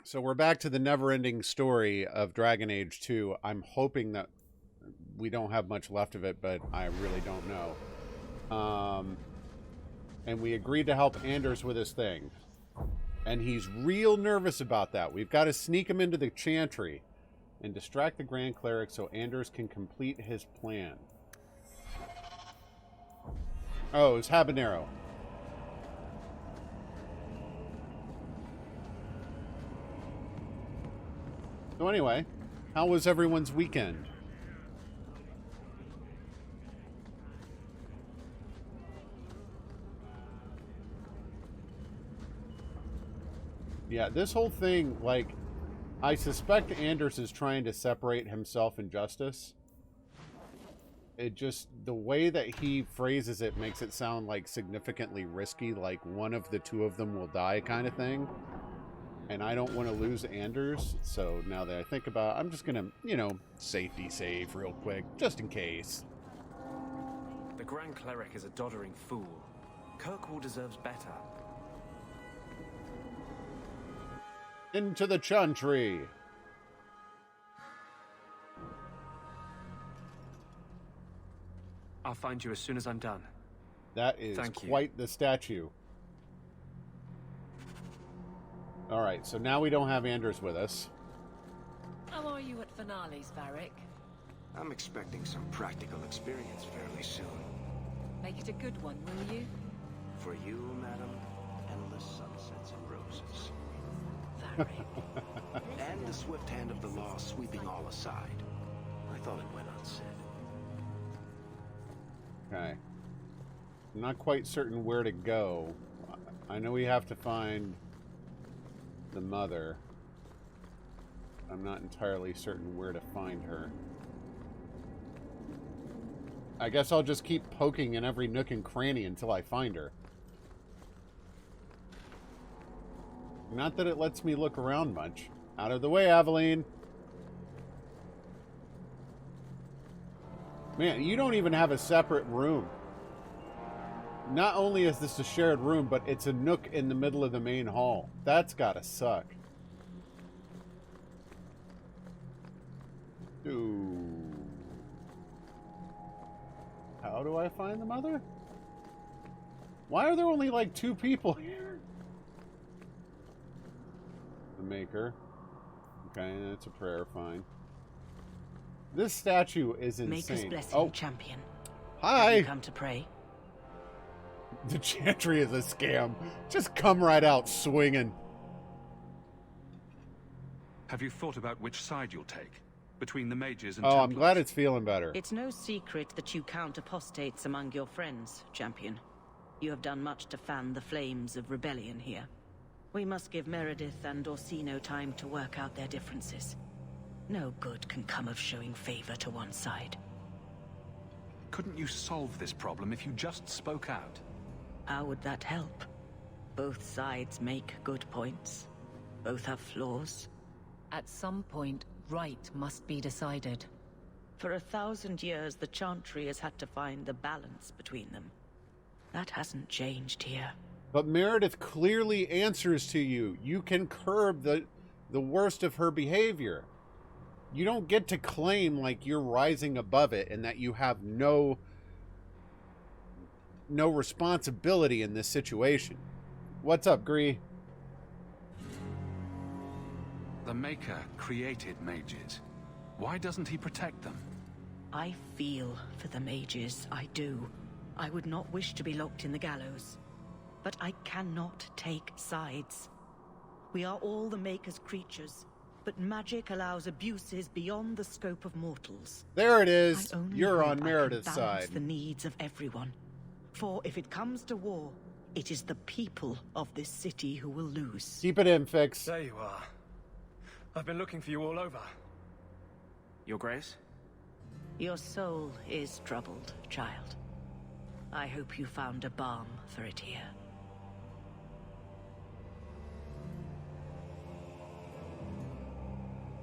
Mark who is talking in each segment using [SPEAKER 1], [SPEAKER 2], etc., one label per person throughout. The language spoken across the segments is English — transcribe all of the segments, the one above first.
[SPEAKER 1] So we're back to the never-ending story of Dragon Age 2. I'm hoping that we don't have much left of it, but I really don't know. And we agreed to help Anders with his thing. And he's real nervous about that. We've got to sneak him into the Chantry and distract the Grand Cleric so Anders can complete his plan. Oh, it's Habanero. So anyway, how was everyone's weekend? Yeah, this whole thing, like, I suspect Anders is trying to separate himself and justice. It just, the way that he phrases it makes it sound like significantly risky, like one of the two of them will die kind of thing. And I don't want to lose Anders, so now that I think about it, I'm just going to, you know, safety save real quick, just in case.
[SPEAKER 2] The Grand Cleric is a doddering fool. Kirkwall deserves better.
[SPEAKER 1] Into the Chantry.
[SPEAKER 2] I'll find you as soon as I'm done.
[SPEAKER 1] That is quite the statue. Alright, so now we don't have Anders with us.
[SPEAKER 3] How are you at finales, Varric?
[SPEAKER 4] I'm expecting some practical experience fairly soon.
[SPEAKER 3] Make it a good one, will you?
[SPEAKER 4] For you, madam, endless sunsets and roses.
[SPEAKER 3] Varric.
[SPEAKER 4] And the swift hand of the law sweeping all aside. I thought it went unsaid.
[SPEAKER 1] Okay. I'm not quite certain where to go. I know we have to find the mother. I'm not entirely certain where to find her. I guess I'll just keep poking in every nook and cranny until I find her. Not that it lets me look around much. Out of the way, Aveline. Man, you don't even have a separate room. Not only is this a shared room, but it's a nook in the middle of the main hall. That's gotta suck. Ooh. How do I find the mother? Why are there only like 2 people here? The Maker. Okay, that's a prayer, fine. This statue is insane.
[SPEAKER 5] Maker's blessing, champion.
[SPEAKER 1] Hi.
[SPEAKER 5] Have you come to pray?
[SPEAKER 1] The Chantry is a scam. Just come right out swinging.
[SPEAKER 6] Have you thought about which side you'll take? Between the mages and
[SPEAKER 1] Oh,
[SPEAKER 6] Templars?
[SPEAKER 1] I'm glad it's feeling better.
[SPEAKER 5] It's no secret that you count apostates among your friends, champion. You have done much to fan the flames of rebellion here. We must give Meredith and Orsino time to work out their differences. No good can come of showing favor to one side.
[SPEAKER 6] Couldn't you solve this problem if you just spoke out?
[SPEAKER 5] How would that help? Both sides make good points. Both have flaws.
[SPEAKER 3] At some point, right must be decided.
[SPEAKER 5] For 1,000 years, the Chantry has had to find the balance between them. That hasn't changed here.
[SPEAKER 1] But Meredith clearly answers to you. You can curb the worst of her behavior. You don't get to claim like you're rising above it and that you have no responsibility in this situation. What's up, Gree?
[SPEAKER 6] The Maker created mages. Why doesn't he protect them?
[SPEAKER 5] I feel for the mages, I do. I would not wish to be locked in the gallows. But I cannot take sides. We are all the Maker's creatures, but magic allows abuses beyond the scope of mortals.
[SPEAKER 1] There it is.
[SPEAKER 5] I only
[SPEAKER 1] You're
[SPEAKER 5] hope
[SPEAKER 1] on
[SPEAKER 5] I
[SPEAKER 1] Meredith's
[SPEAKER 5] can balance
[SPEAKER 1] side.
[SPEAKER 5] the needs of everyone. For if it comes to war, it is the people of this city who will lose.
[SPEAKER 1] Keep it in, Fix.
[SPEAKER 7] There you are. I've been looking for you all over.
[SPEAKER 2] Your Grace?
[SPEAKER 5] Your soul is troubled, child. I hope you found a balm for it here.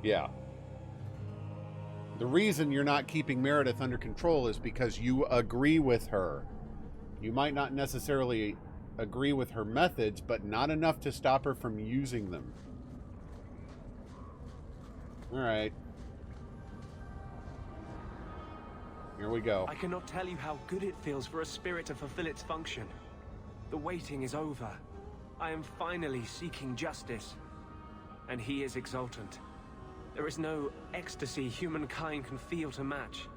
[SPEAKER 1] Yeah. The reason you're not keeping Meredith under control is because you agree with her. You might not necessarily agree with her methods, but not enough to stop her from using them. Alright. Here we go.
[SPEAKER 2] I cannot tell you how good it feels for a spirit to fulfill its function. The waiting is over. I am finally seeking justice. And he is exultant. There is no ecstasy humankind can feel to match.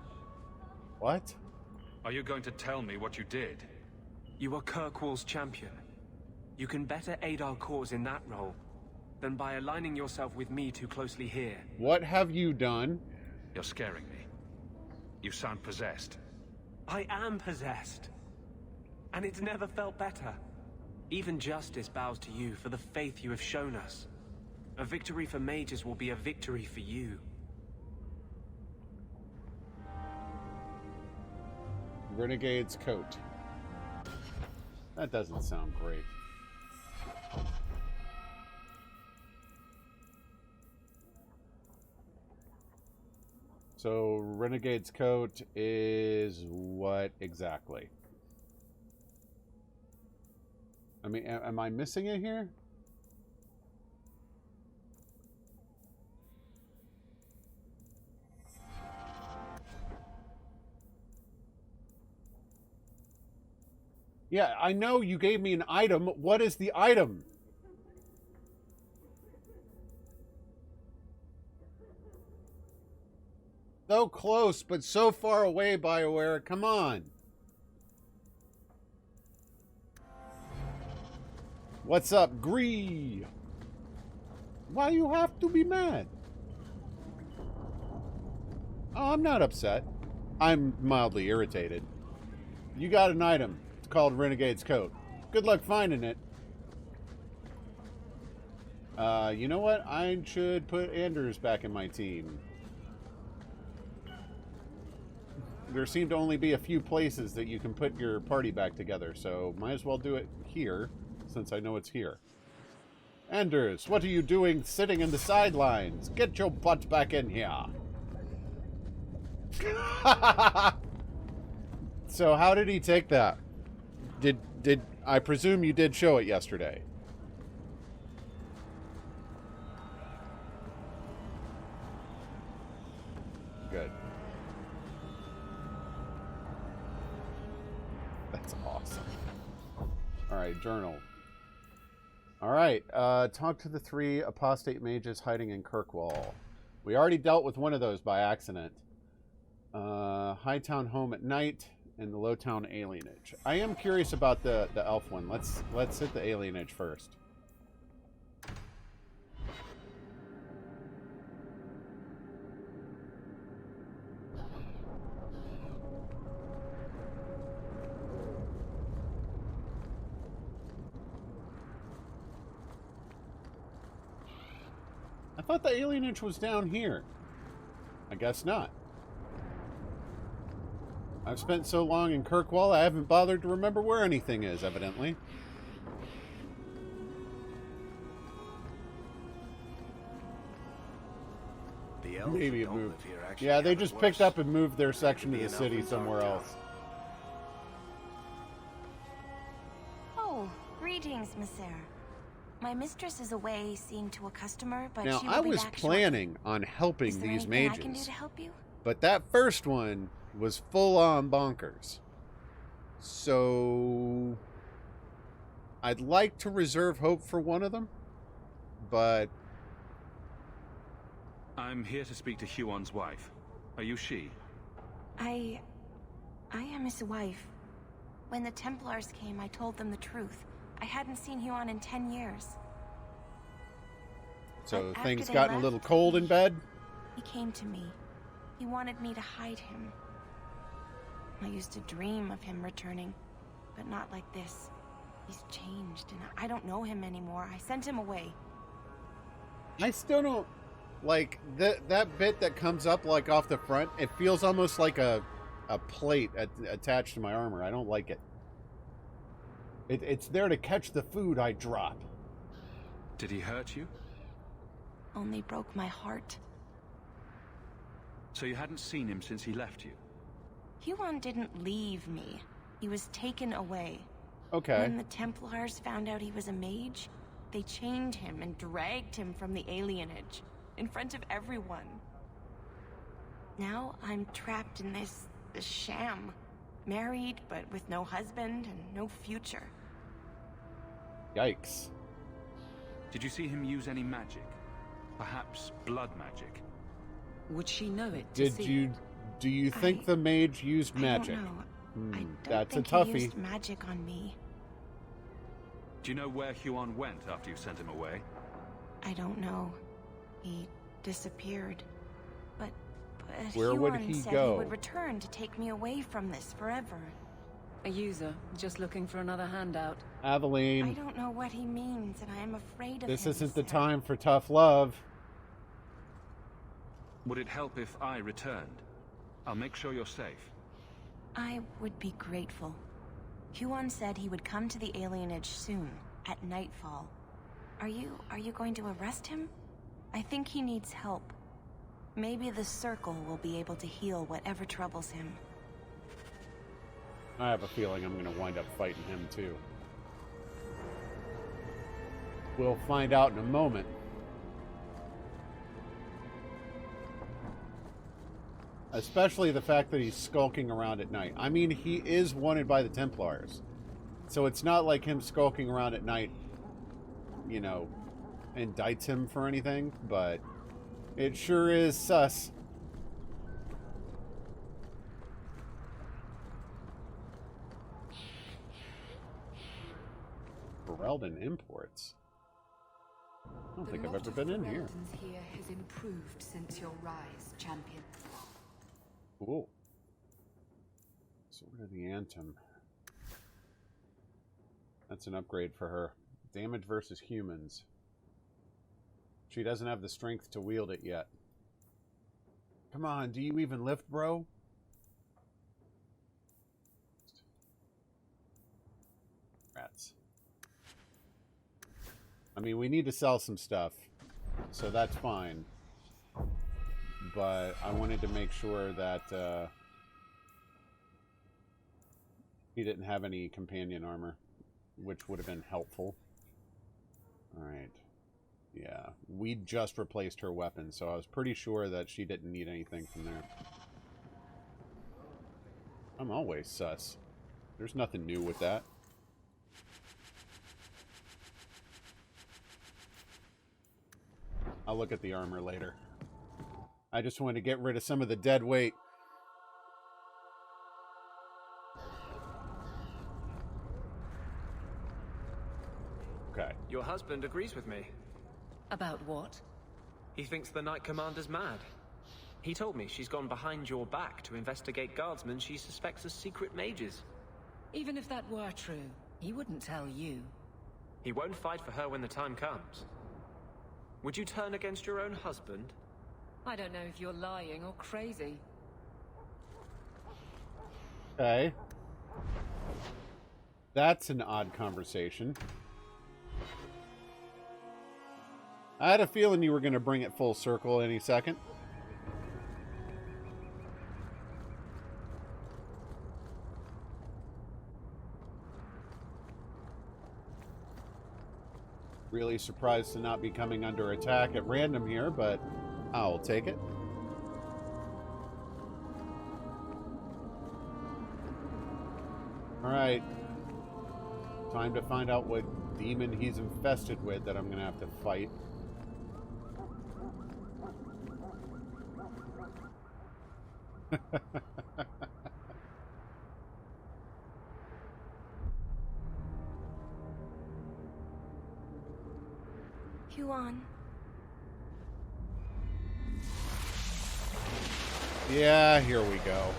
[SPEAKER 1] What?
[SPEAKER 6] Are you going to tell me what you did?
[SPEAKER 2] You are Kirkwall's champion. You can better aid our cause in that role than by aligning yourself with me too closely here.
[SPEAKER 1] What have you done?
[SPEAKER 6] You're scaring me. You sound possessed.
[SPEAKER 2] I am possessed. And it's never felt better. Even justice bows to you for the faith you have shown us. A victory for mages will be a victory for you.
[SPEAKER 1] Renegade's coat. That doesn't sound great. So, Renegade's coat is what exactly? I mean, am I missing it here? Yeah, I know you gave me an item. What is the item? So close, but so far away, BioWare. Come on. What's up, Gree? Why you have to be mad? Oh, I'm not upset. I'm mildly irritated. You got an item. It's called Renegade's Coat. Good luck finding it. You know what? I should put Anders back in my team. There seem to only be a few places that you can put your party back together, so might as well do it here, since I know it's here. Anders, what are you doing sitting in the sidelines? Get your butt back in here. So how did he take that? Did I presume you did show it yesterday? Good. That's awesome. All right, journal. All right, talk to the 3 apostate mages hiding in Kirkwall. We already dealt with one of those by accident. Hightown home at night and the Lowtown alienage. I am curious about the elf one. Let's hit the alienage first. I thought the alienage was down here. I guess not. I've spent so long in Kirkwall, I haven't bothered to remember where anything is, evidently.
[SPEAKER 4] The elves
[SPEAKER 1] Maybe it
[SPEAKER 4] who don't
[SPEAKER 1] moved.
[SPEAKER 4] live here actually
[SPEAKER 1] Yeah, they
[SPEAKER 4] have it
[SPEAKER 1] just
[SPEAKER 4] worse.
[SPEAKER 1] picked up and moved their section of
[SPEAKER 4] Be
[SPEAKER 1] the
[SPEAKER 4] an
[SPEAKER 1] city
[SPEAKER 4] elf in
[SPEAKER 1] somewhere
[SPEAKER 4] Darktown.
[SPEAKER 1] else.
[SPEAKER 8] Oh, greetings, Messer. My mistress is away seeing to a customer, but
[SPEAKER 1] Now,
[SPEAKER 8] she will
[SPEAKER 1] I
[SPEAKER 8] be
[SPEAKER 1] was
[SPEAKER 8] back shortly.
[SPEAKER 1] planning on helping
[SPEAKER 8] Is there
[SPEAKER 1] these
[SPEAKER 8] anything I can do
[SPEAKER 1] mages,
[SPEAKER 8] to help you?
[SPEAKER 1] but that first one was full-on bonkers. So I'd like to reserve hope for one of them, but
[SPEAKER 6] I'm here to speak to Huon's wife. Are you she?
[SPEAKER 8] I am his wife. When the Templars came, I told them the truth. I hadn't seen Huon in 10 years.
[SPEAKER 1] so
[SPEAKER 8] But
[SPEAKER 1] things
[SPEAKER 8] after they
[SPEAKER 1] gotten a little
[SPEAKER 8] left,
[SPEAKER 1] cold in bed.
[SPEAKER 8] He came to me. He wanted me to hide him. I used to dream of him returning, but not like this. He's changed, and I don't know him anymore. I sent him away.
[SPEAKER 1] I still don't like that bit that comes up like off the front. It feels almost like a plate attached to my armor. I don't like it. It's there to catch the food I drop.
[SPEAKER 6] Did he hurt you?
[SPEAKER 8] Only broke my heart.
[SPEAKER 6] So you hadn't seen him since he left you?
[SPEAKER 8] Huon didn't leave me. He was taken away.
[SPEAKER 1] Okay.
[SPEAKER 8] When the Templars found out he was a mage, they chained him and dragged him from the alienage. in front of everyone. Now I'm trapped in this sham. Married, but with no husband and no future.
[SPEAKER 1] Yikes.
[SPEAKER 6] Did you see him use any magic? Perhaps blood magic?
[SPEAKER 3] Would she know it to
[SPEAKER 1] Did
[SPEAKER 3] see
[SPEAKER 1] you...
[SPEAKER 3] it?
[SPEAKER 1] Do you think the mage used magic?
[SPEAKER 8] I don't know. I don't
[SPEAKER 1] That's
[SPEAKER 8] think
[SPEAKER 1] a toughie.
[SPEAKER 8] he used magic on me.
[SPEAKER 6] Do you know where Huon went after you sent him away?
[SPEAKER 8] I don't know. He disappeared. But
[SPEAKER 1] Where would
[SPEAKER 8] Huon
[SPEAKER 1] he
[SPEAKER 8] said
[SPEAKER 1] go?
[SPEAKER 8] he would return to take me away from this forever.
[SPEAKER 3] A user, just looking for another handout.
[SPEAKER 8] I
[SPEAKER 1] Aveline,
[SPEAKER 8] don't know what he means, and I am afraid of
[SPEAKER 1] this
[SPEAKER 8] him.
[SPEAKER 1] isn't the
[SPEAKER 8] Sir.
[SPEAKER 1] time for tough love.
[SPEAKER 6] Would it help if I returned? I'll make sure you're safe.
[SPEAKER 8] I would be grateful. Huon said he would come to the alienage soon, at nightfall. Are you going to arrest him? I think he needs help. Maybe the Circle will be able to heal whatever troubles him.
[SPEAKER 1] I have a feeling I'm going to wind up fighting him too. We'll find out in a moment. Especially the fact that he's skulking around at night. I mean, he is wanted by the Templars. So it's not like him skulking around at night, you know, indicts him for anything, but it sure is sus. Ferelden Imports. I don't think I've ever been in here.
[SPEAKER 9] Here has improved since your rise, champion.
[SPEAKER 1] Cool. Sword of the Antim. That's an upgrade for her. Damage versus humans. She doesn't have the strength to wield it yet. Come on, do you even lift, bro? Rats. I mean, we need to sell some stuff, so that's fine. But I wanted to make sure that he didn't have any companion armor, which would have been helpful. Alright. Yeah, we just replaced her weapon, so I was pretty sure that she didn't need anything from there. I'm always sus. There's nothing new with that. I'll look at the armor later. I just wanted to get rid of some of the dead weight. Okay.
[SPEAKER 2] Your husband agrees with me.
[SPEAKER 3] About what?
[SPEAKER 2] He thinks the Knight Commander's mad. He told me she's gone behind your back to investigate guardsmen she suspects as secret mages.
[SPEAKER 3] Even if that were true, he wouldn't tell you.
[SPEAKER 2] He won't fight for her when the time comes. Would you turn against your own husband?
[SPEAKER 3] I don't know if you're lying or crazy.
[SPEAKER 1] Okay. That's an odd conversation. I had a feeling you were going to bring it full circle any second. Really surprised to not be coming under attack at random here, but I'll take it. Alright. Time to find out what demon he's infested with that I'm going to have to fight.
[SPEAKER 8] Huon.
[SPEAKER 1] Yeah, here we go.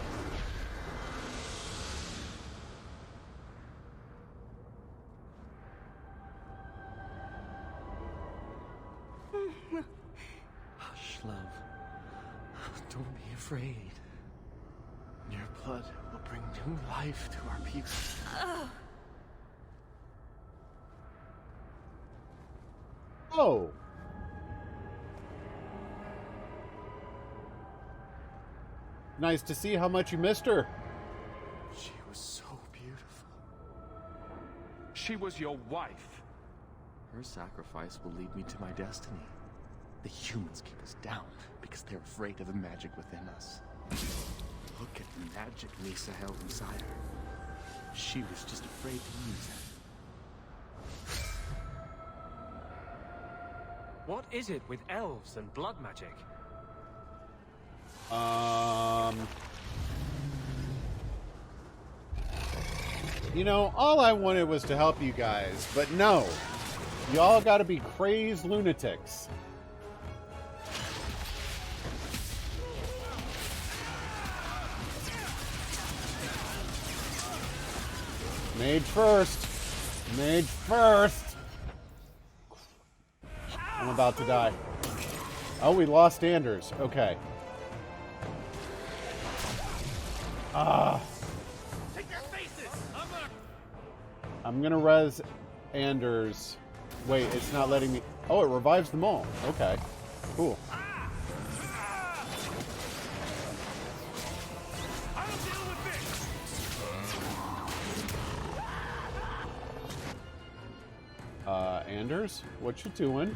[SPEAKER 4] Hush, love. Don't be afraid. Your blood will bring new life to our people.
[SPEAKER 1] Oh! Nice to see how much you missed her.
[SPEAKER 4] She was so beautiful.
[SPEAKER 6] She was your wife.
[SPEAKER 4] Her sacrifice will lead me to my destiny. The humans keep us down because they're afraid of the magic within us. Look at the magic Lisa held inside her. She was just afraid to use it.
[SPEAKER 2] What is it with elves and blood magic?
[SPEAKER 1] You know, all I wanted was to help you guys, but no. Y'all gotta be crazed lunatics. Mage first. Mage first. I'm about to die. Oh, we lost Anders. Okay. I'm gonna res Anders. Wait, it's not letting me. Oh, it revives them all. Okay. Cool. Anders, what you doing?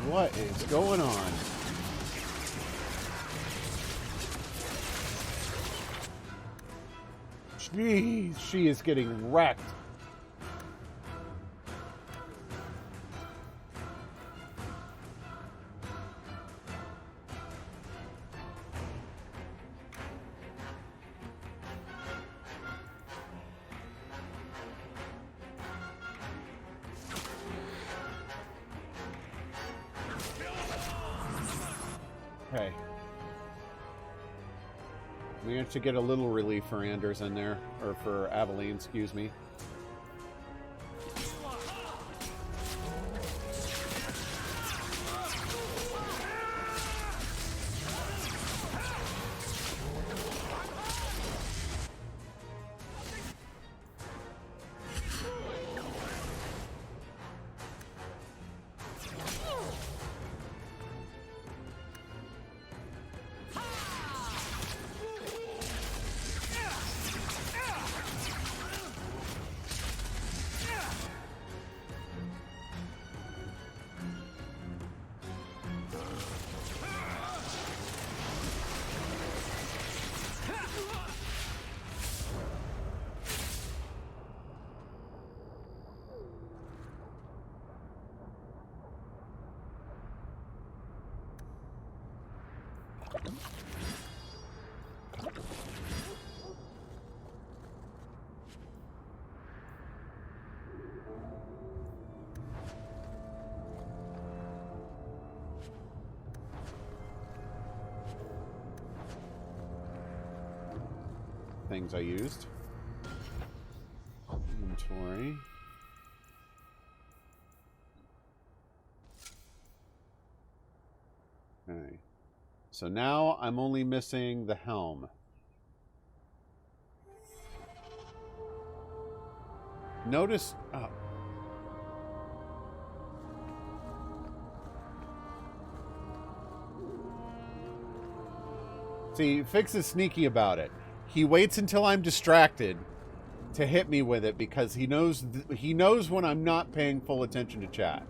[SPEAKER 1] What is going on? Jeez, she is getting wrecked. Okay. We managed to get a little relief for Anders in there, or for Aveline, excuse me. Things I used. Inventory. Okay. So now I'm only missing the helm. Notice... Oh. See, Fix is sneaky about it. He waits until I'm distracted to hit me with it because he knows when I'm not paying full attention to chat.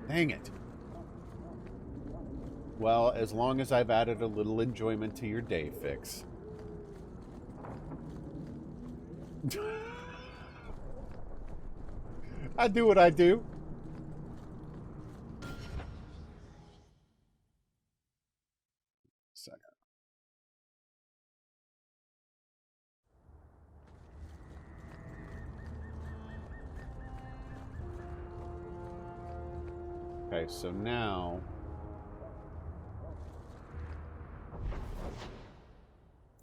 [SPEAKER 1] Dang it. Well, as long as I've added a little enjoyment to your day, Fix. I do what I do. Second. Okay, so now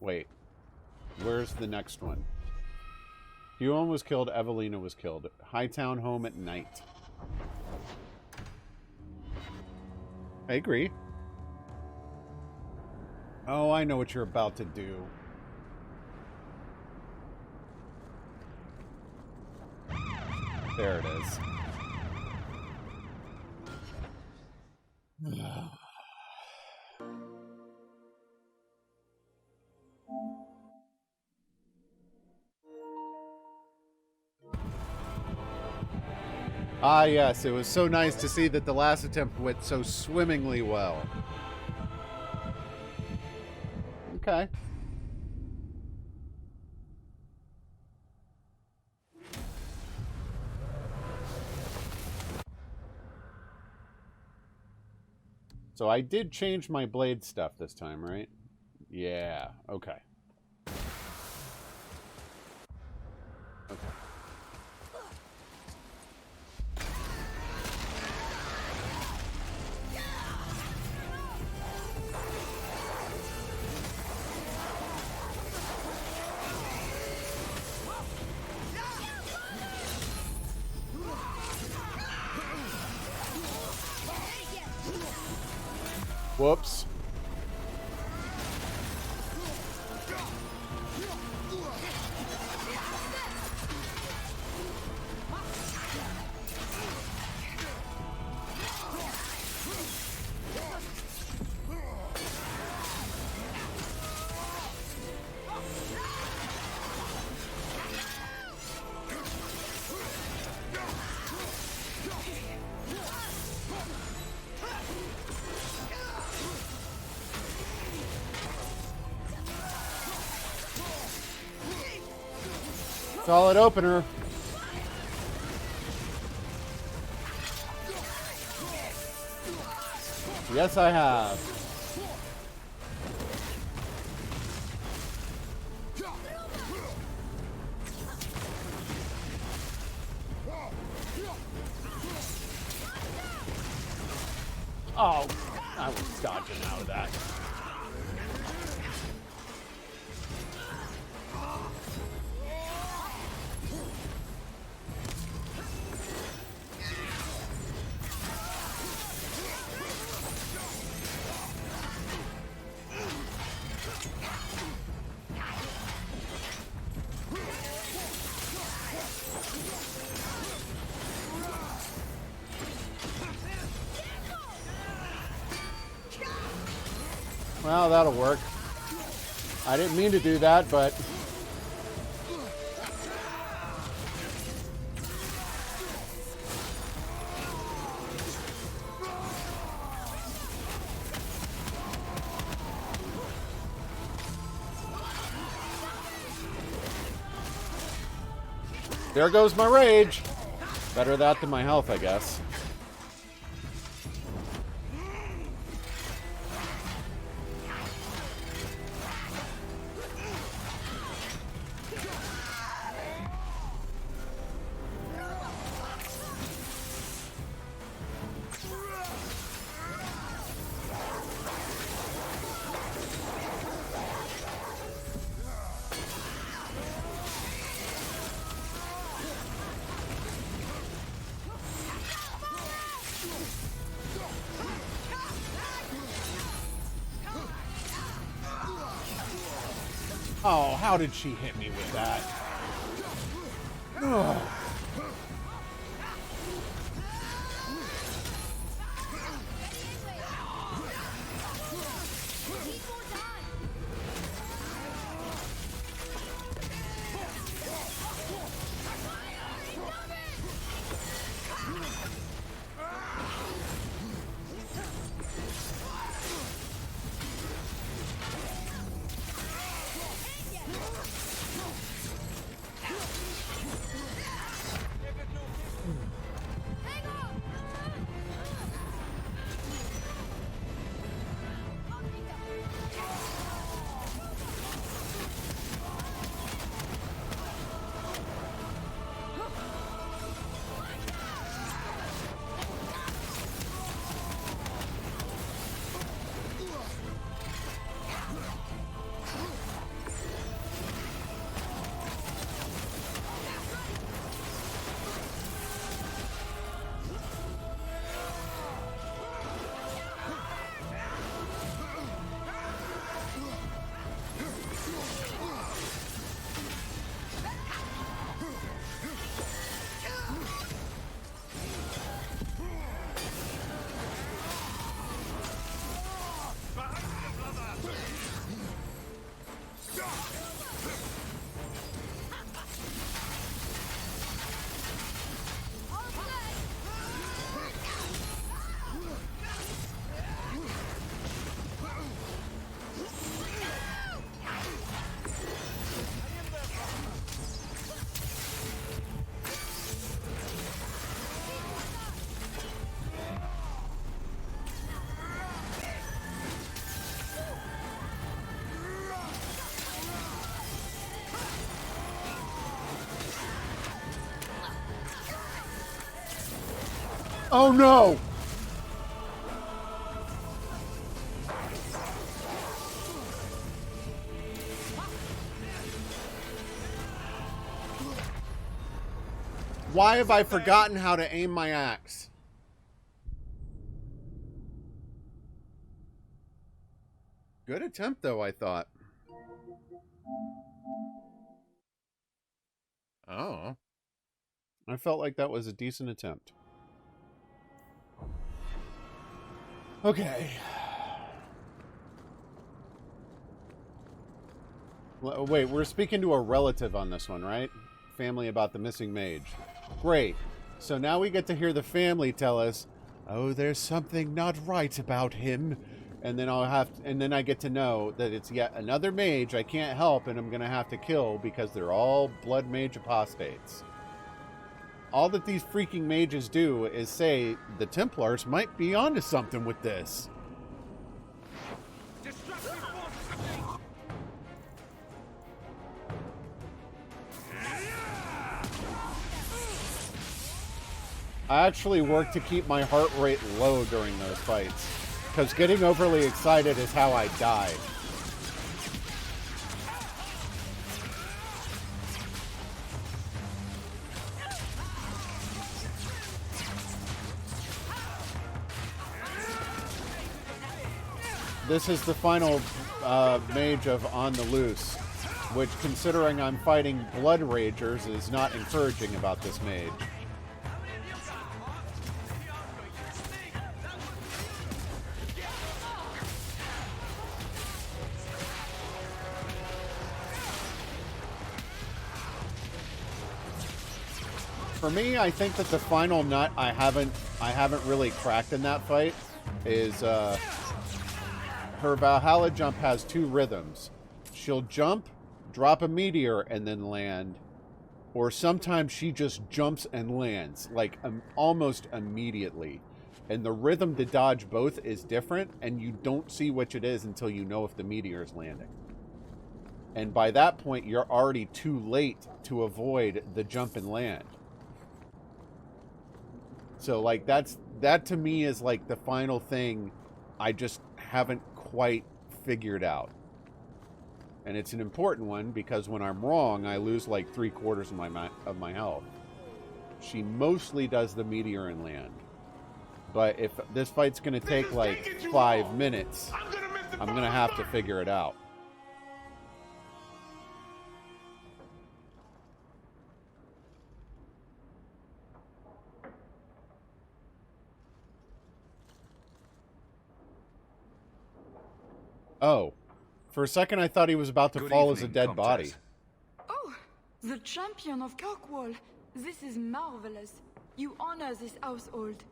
[SPEAKER 1] wait. Where's the next one? Huon was killed, Evelina was killed. Hightown home at night. I agree. Oh, I know what you're about to do. There it is. Ah, yes, it was so nice to see that the last attempt went so swimmingly well. Okay. So I did change my blade stuff this time, right? Yeah, okay. Okay. Whoops. Solid opener. Yes, I have. Oh, I was dodging out of that. Well, that'll work. I didn't mean to do that, but... There goes my rage. Better that than my health, I guess. Oh, how did she hit me with that? Ugh. Oh no! Why have I forgotten how to aim my axe? Good attempt, though, I thought. Oh. I felt like that was a decent attempt. Okay. Wait, we're speaking to a relative on this one, right? Family about the missing mage. Great. So now we get to hear the family tell us, "Oh, there's something not right about him." And then and then I get to know that it's yet another mage I can't help and I'm going to have to kill because they're all blood mage apostates. All that these freaking mages do is say the Templars might be onto something with this. I actually work to keep my heart rate low during those fights, because getting overly excited is how I die. This is the final mage of On the Loose, which, considering I'm fighting Blood Ragers, is not encouraging about this mage. For me, I think that the final nut I haven't really cracked in that fight is her Valhalla jump has two rhythms. She'll jump, drop a meteor, and then land, or sometimes she just jumps and lands like almost immediately. And the rhythm to dodge both is different, and you don't see which it is until you know if the meteor is landing. And by that point, you're already too late to avoid the jump and land. So, like, that to me is, like, the final thing I just haven't quite figured out. And it's an important one, because when I'm wrong, I lose, like, 3/4 of my health. She mostly does the meteor and land. But if this fight's going to take, like, 5 minutes, I'm going to have to figure it out. Oh, for a second I thought he was about to fall as a dead body.
[SPEAKER 10] Oh, the champion of Kirkwall. This is marvelous. You honor this household.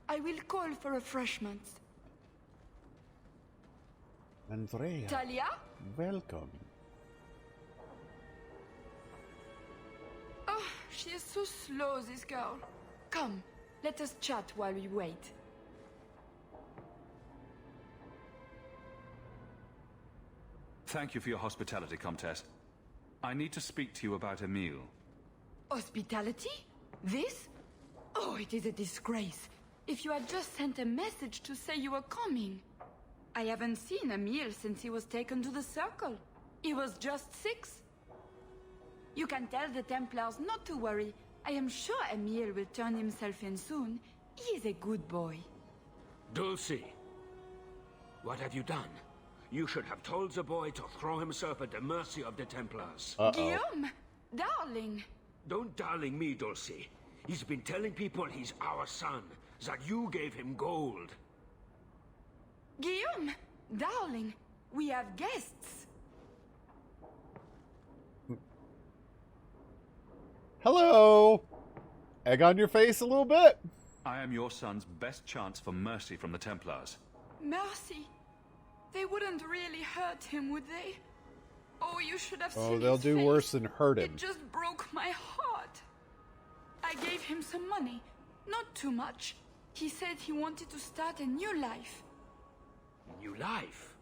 [SPEAKER 10] I will call for refreshments.
[SPEAKER 1] Andrea,
[SPEAKER 10] Talia?
[SPEAKER 1] welcome.
[SPEAKER 10] Oh, she is so slow, this girl. Come, let us chat while we wait.
[SPEAKER 6] Thank you for your hospitality, Comtesse. I need to speak to you about Emile.
[SPEAKER 10] Hospitality? This? Oh, it is a disgrace. If you had just sent a message to say you were coming. I haven't seen Emile since he was taken to the Circle. He was just 6. You can tell the Templars not to worry. I am sure Emile will turn himself in soon. He is a good boy.
[SPEAKER 11] Dulcie, what have you done? You should have told the boy to throw himself at the mercy of the Templars.
[SPEAKER 10] Guillaume, darling.
[SPEAKER 11] Don't darling me, Dulcie. He's been telling people he's our son, that you gave him gold.
[SPEAKER 10] Guillaume, darling, we have guests.
[SPEAKER 1] Hello! Egg on your face a little bit?
[SPEAKER 6] I am your son's best chance for mercy from the Templars.
[SPEAKER 10] Mercy? They wouldn't really hurt him, would they? Oh, you should have seen
[SPEAKER 1] Oh, they'll
[SPEAKER 10] his
[SPEAKER 1] do
[SPEAKER 10] face.
[SPEAKER 1] worse than hurt him.
[SPEAKER 10] It just broke my heart. I gave him some money. Not too much. He said he wanted to start a new life.
[SPEAKER 11] New life?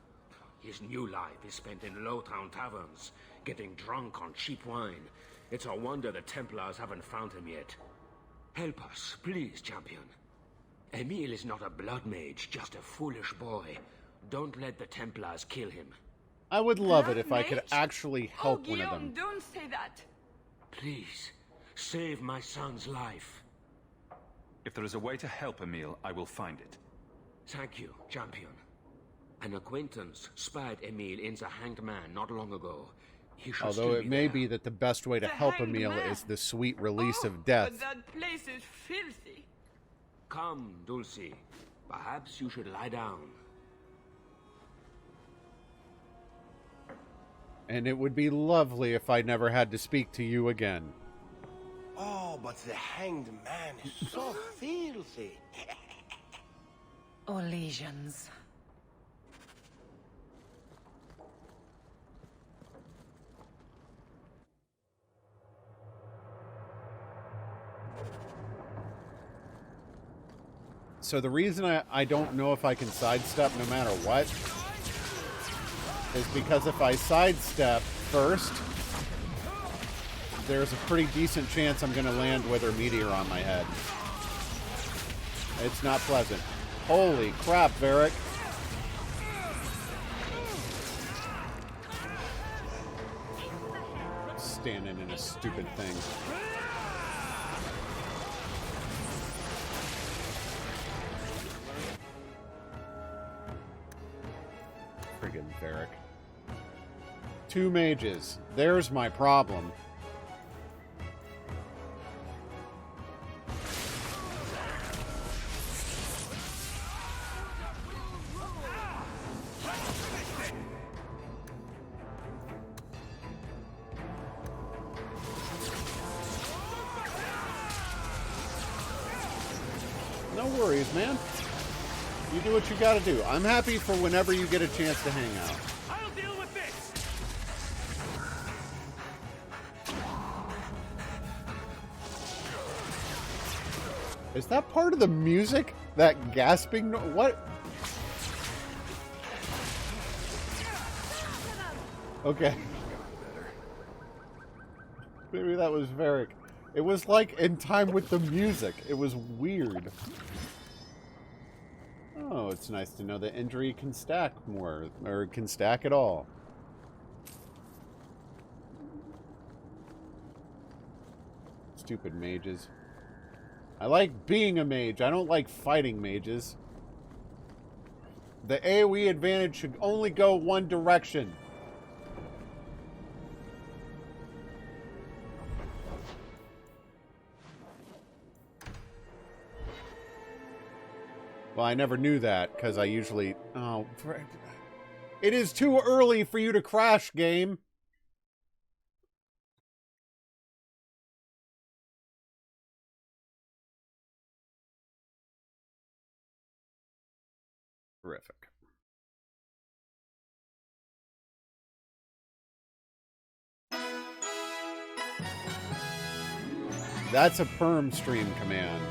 [SPEAKER 11] His new life is spent in low-town taverns, getting drunk on cheap wine. It's a wonder the Templars haven't found him yet. Help us, please, champion. Emil is not a blood mage, just a foolish boy. Don't let the Templars kill him.
[SPEAKER 1] I would love it if I could actually help one of them.
[SPEAKER 10] Don't say that.
[SPEAKER 11] Please, save my son's life.
[SPEAKER 6] If there is a way to help Emil, I will find it.
[SPEAKER 11] Thank you, champion. An acquaintance spied Emil in the Hanged Man not long ago. He should
[SPEAKER 1] Although
[SPEAKER 11] still
[SPEAKER 1] it
[SPEAKER 11] be
[SPEAKER 1] may
[SPEAKER 11] there.
[SPEAKER 1] be that the best way to help
[SPEAKER 10] Hanged
[SPEAKER 1] Emil
[SPEAKER 10] Man.
[SPEAKER 1] is the sweet release of death.
[SPEAKER 10] But that place is filthy.
[SPEAKER 11] Come, Dulcie. Perhaps you should lie down.
[SPEAKER 1] And it would be lovely if I never had to speak to you again.
[SPEAKER 12] Oh, but the Hanged Man is so filthy.
[SPEAKER 3] Or lesions.
[SPEAKER 1] So the reason I don't know if I can sidestep no matter what is because if I sidestep first, there's a pretty decent chance I'm going to land with her meteor on my head. It's not pleasant. Holy crap, Varric. Standing in a stupid thing. Friggin' Varric. 2 mages. There's my problem. No worries, man. You do what you gotta do. I'm happy for whenever you get a chance to hang out.
[SPEAKER 2] I'll deal with this.
[SPEAKER 1] Is that part of the music? That gasping? What? Okay. Maybe that was Varric. It was like in time with the music. It was weird. Oh, it's nice to know that injury can stack more, or can stack at all. Stupid mages. I like being a mage. I don't like fighting mages. The AoE advantage should only go one direction. Well, I never knew that, because I usually... Oh, it is too early for you to crash, game. Terrific. That's a perm stream command.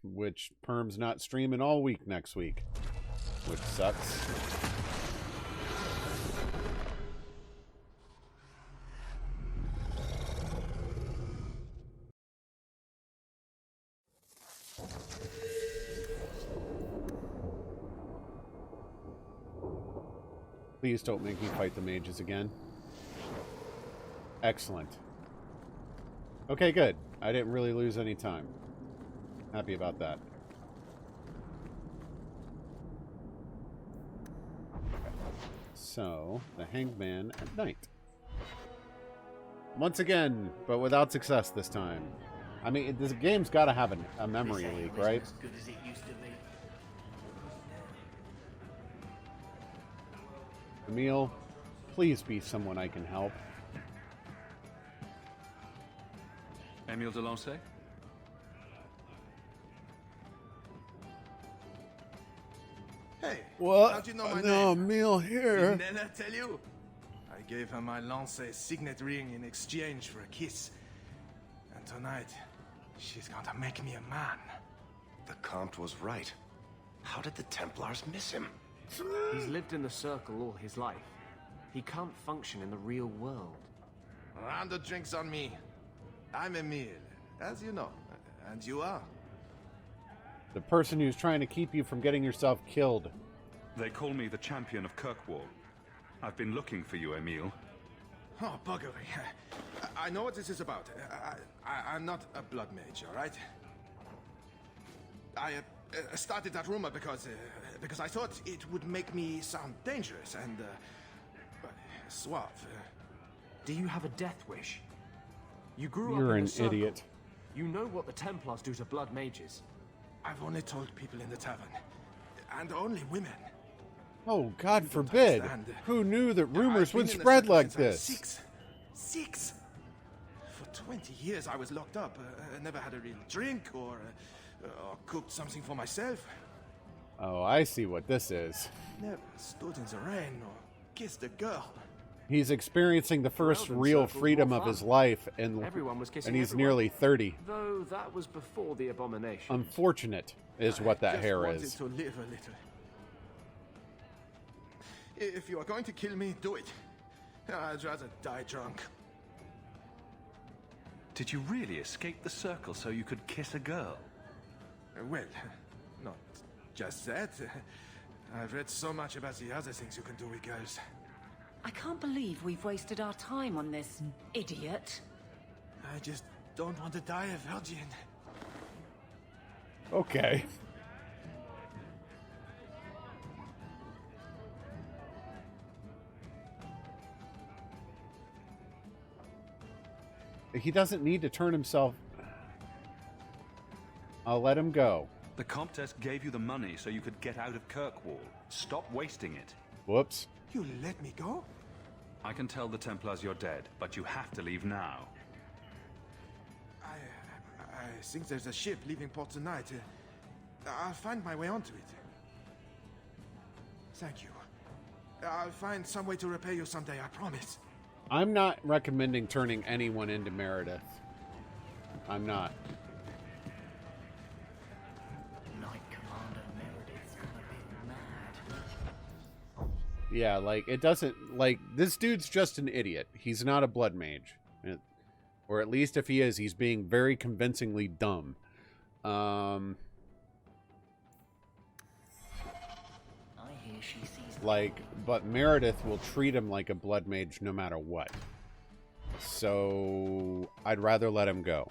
[SPEAKER 1] Which Perm's not streaming all week next week, which sucks. Please don't make me fight the mages again. Excellent. Okay, good. I didn't really lose any time. Happy about that. So, the Hanged Man at night. Once again, but without success this time. I mean, this game's got to have a memory leak, right?
[SPEAKER 11] As good as it used to be.
[SPEAKER 1] Emil, please be someone I can help.
[SPEAKER 6] Emile de Lancey?
[SPEAKER 12] Hey,
[SPEAKER 1] What?
[SPEAKER 12] how'd you know my
[SPEAKER 1] No,
[SPEAKER 12] name?
[SPEAKER 1] Emil here.
[SPEAKER 12] Did Nella tell you? I gave her my Lancey signet ring in exchange for a kiss. And tonight, she's going to make me a man.
[SPEAKER 13] The Comte was right. How did the Templars miss him?
[SPEAKER 2] He's lived in the Circle all his life. He can't function in the real world.
[SPEAKER 12] A round of drinks on me. I'm Emil, as you know. And you are?
[SPEAKER 1] The person who's trying to keep you from getting yourself killed.
[SPEAKER 6] They call me the champion of Kirkwall. I've been looking for you, Emil.
[SPEAKER 12] Oh, buggery. I know what this is about. I'm not a blood mage, all right? I started that rumor because I thought it would make me sound dangerous and suave.
[SPEAKER 2] Do you have a death wish? You grew up
[SPEAKER 1] You're
[SPEAKER 2] in
[SPEAKER 1] an
[SPEAKER 2] the circle.
[SPEAKER 1] idiot.
[SPEAKER 2] You know what the Templars do to blood mages.
[SPEAKER 12] I've only told people in the tavern, and only women.
[SPEAKER 1] Oh, God forbid. Who knew that rumors would spread like this?
[SPEAKER 12] Six? For 20 years I was locked up. Never had a real drink or cooked something for myself.
[SPEAKER 1] Oh, I see what this is.
[SPEAKER 12] Never stood in the rain or kissed a girl.
[SPEAKER 1] He's experiencing the first real freedom of his life, and he's nearly 30.
[SPEAKER 2] Though that was before the abomination.
[SPEAKER 1] Unfortunate is what that hair is.
[SPEAKER 12] I just wanted to live a little. If you are going to kill me, do it. I'd rather die drunk.
[SPEAKER 6] Did you really escape the circle so you could kiss a girl?
[SPEAKER 12] Well, not just that. I've read so much about the other things you can do with girls.
[SPEAKER 3] I can't believe we've wasted our time on this idiot.
[SPEAKER 12] I just don't want to die a virgin.
[SPEAKER 1] Okay. He doesn't need to turn himself. I'll let him go.
[SPEAKER 6] The Comtesse gave you the money so you could get out of Kirkwall. Stop wasting it.
[SPEAKER 1] Whoops.
[SPEAKER 12] You let me go?
[SPEAKER 6] I can tell the Templars you're dead, but you have to leave now.
[SPEAKER 12] I think there's a ship leaving port tonight. I'll find my way onto it. Thank you. I'll find some way to repay you someday, I promise.
[SPEAKER 1] I'm not recommending turning anyone into Meredith. I'm not.
[SPEAKER 3] Knight Commander Meredith's gonna be mad.
[SPEAKER 1] Yeah, like, it doesn't... Like, this dude's just an idiot. He's not a blood mage. Or at least if he is, he's being very convincingly dumb.
[SPEAKER 3] I hear she sees...
[SPEAKER 1] Like, but Meredith will treat him like a blood mage no matter what. So, I'd rather let him go.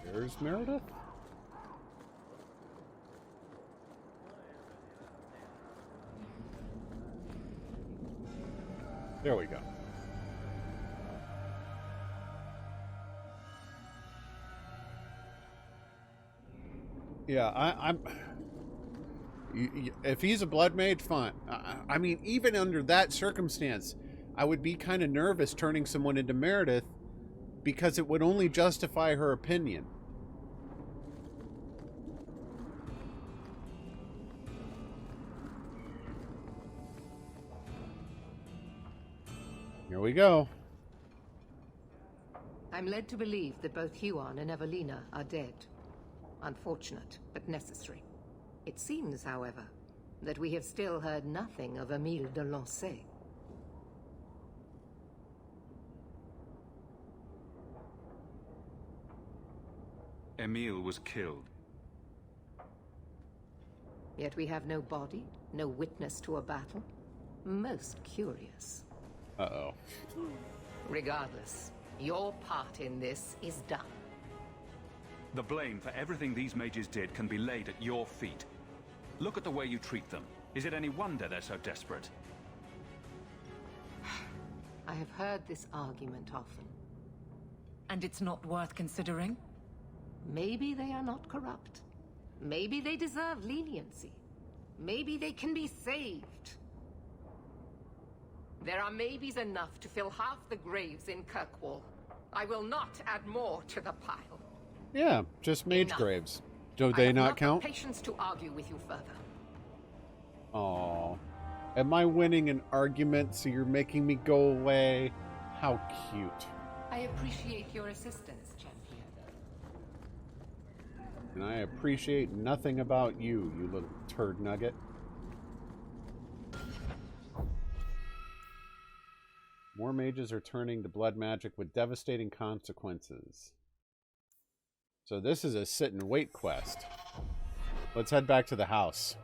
[SPEAKER 1] There's Meredith? There we go. Yeah, I'm... If he's a blood mage, fine. I mean, even under that circumstance, I would be kind of nervous turning someone into Meredith because it would only justify her opinion. Here we go.
[SPEAKER 14] I'm led to believe that both Huon and Evelina are dead. Unfortunate, but necessary. It seems, however, that we have still heard nothing of Emile de Lancey.
[SPEAKER 6] Emile was killed.
[SPEAKER 14] Yet we have no body, no witness to a battle. Most curious.
[SPEAKER 1] Uh-oh.
[SPEAKER 14] Regardless, your part in this is done.
[SPEAKER 6] The blame for everything these mages did can be laid at your feet. Look at the way you treat them. Is it any wonder they're so desperate?
[SPEAKER 14] I have heard this argument often.
[SPEAKER 3] And it's not worth considering?
[SPEAKER 14] Maybe they are not corrupt. Maybe they deserve leniency. Maybe they can be saved. There are maybes enough to fill half the graves in Kirkwall. I will not add more to the pile.
[SPEAKER 1] Yeah, just mage
[SPEAKER 14] Enough.
[SPEAKER 1] graves. Do they not count?
[SPEAKER 14] I have not the patience to argue with you further.
[SPEAKER 1] Aw. Am I winning an argument so you're making me go away? How cute.
[SPEAKER 14] I appreciate your assistance, champion.
[SPEAKER 1] And I appreciate nothing about you, you little turd nugget. More mages are turning to blood magic with devastating consequences. So this is a sit and wait quest. Let's head back to the house.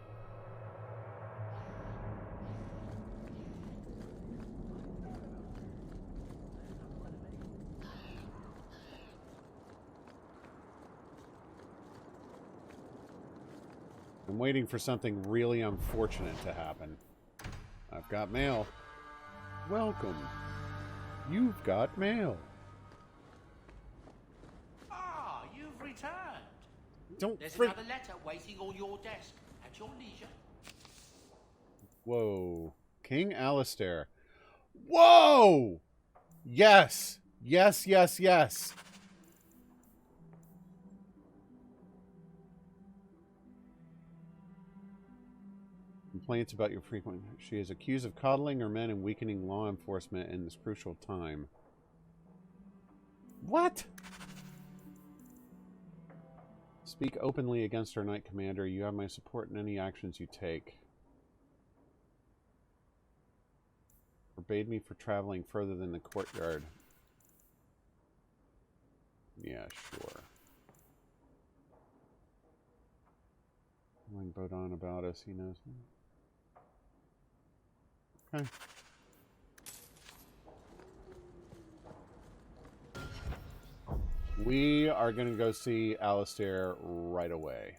[SPEAKER 1] I'm waiting for something really unfortunate to happen. I've got mail. Welcome. You've got mail.
[SPEAKER 15] Ah, you've returned.
[SPEAKER 1] There's
[SPEAKER 15] another letter waiting on your desk at your leisure.
[SPEAKER 1] Whoa. King Alistair. Whoa! Yes. Yes, yes, yes. Complaints about your frequent... She is accused of coddling her men and weakening law enforcement in this crucial time. What? Speak openly against our Knight Commander. You have my support in any actions you take. Forbade me for traveling further than the courtyard. Yeah, sure. Telling Bodon about us, he knows me. Okay. We are going to go see Alistair right away.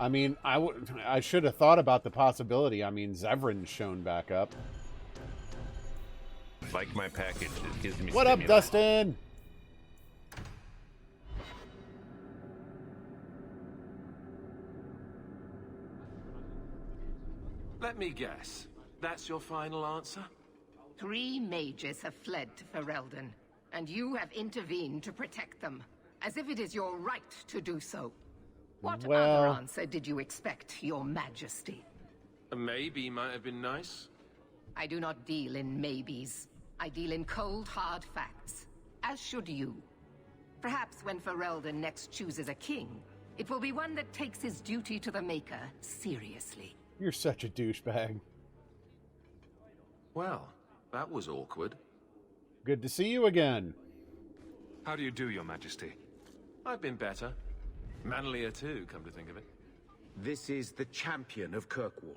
[SPEAKER 1] I mean, I should have thought about the possibility. I mean, Zevran's shown back up.
[SPEAKER 16] Like my package, it gives me
[SPEAKER 1] What up, Dustin?
[SPEAKER 2] Let me guess. That's your final answer?
[SPEAKER 14] 3 mages have fled to Ferelden, and you have intervened to protect them, as if it is your right to do so. What other answer did you expect, your majesty?
[SPEAKER 2] A maybe might have been nice.
[SPEAKER 14] I do not deal in maybes. I deal in cold, hard facts. As should you. Perhaps when Ferelden next chooses a king, it will be one that takes his duty to the Maker seriously.
[SPEAKER 1] You're such a douchebag.
[SPEAKER 2] Well, that was awkward.
[SPEAKER 1] Good to see you again.
[SPEAKER 6] How do you do, Your Majesty?
[SPEAKER 2] I've been better. Manlier too, come to think of it.
[SPEAKER 11] This is the champion of Kirkwall.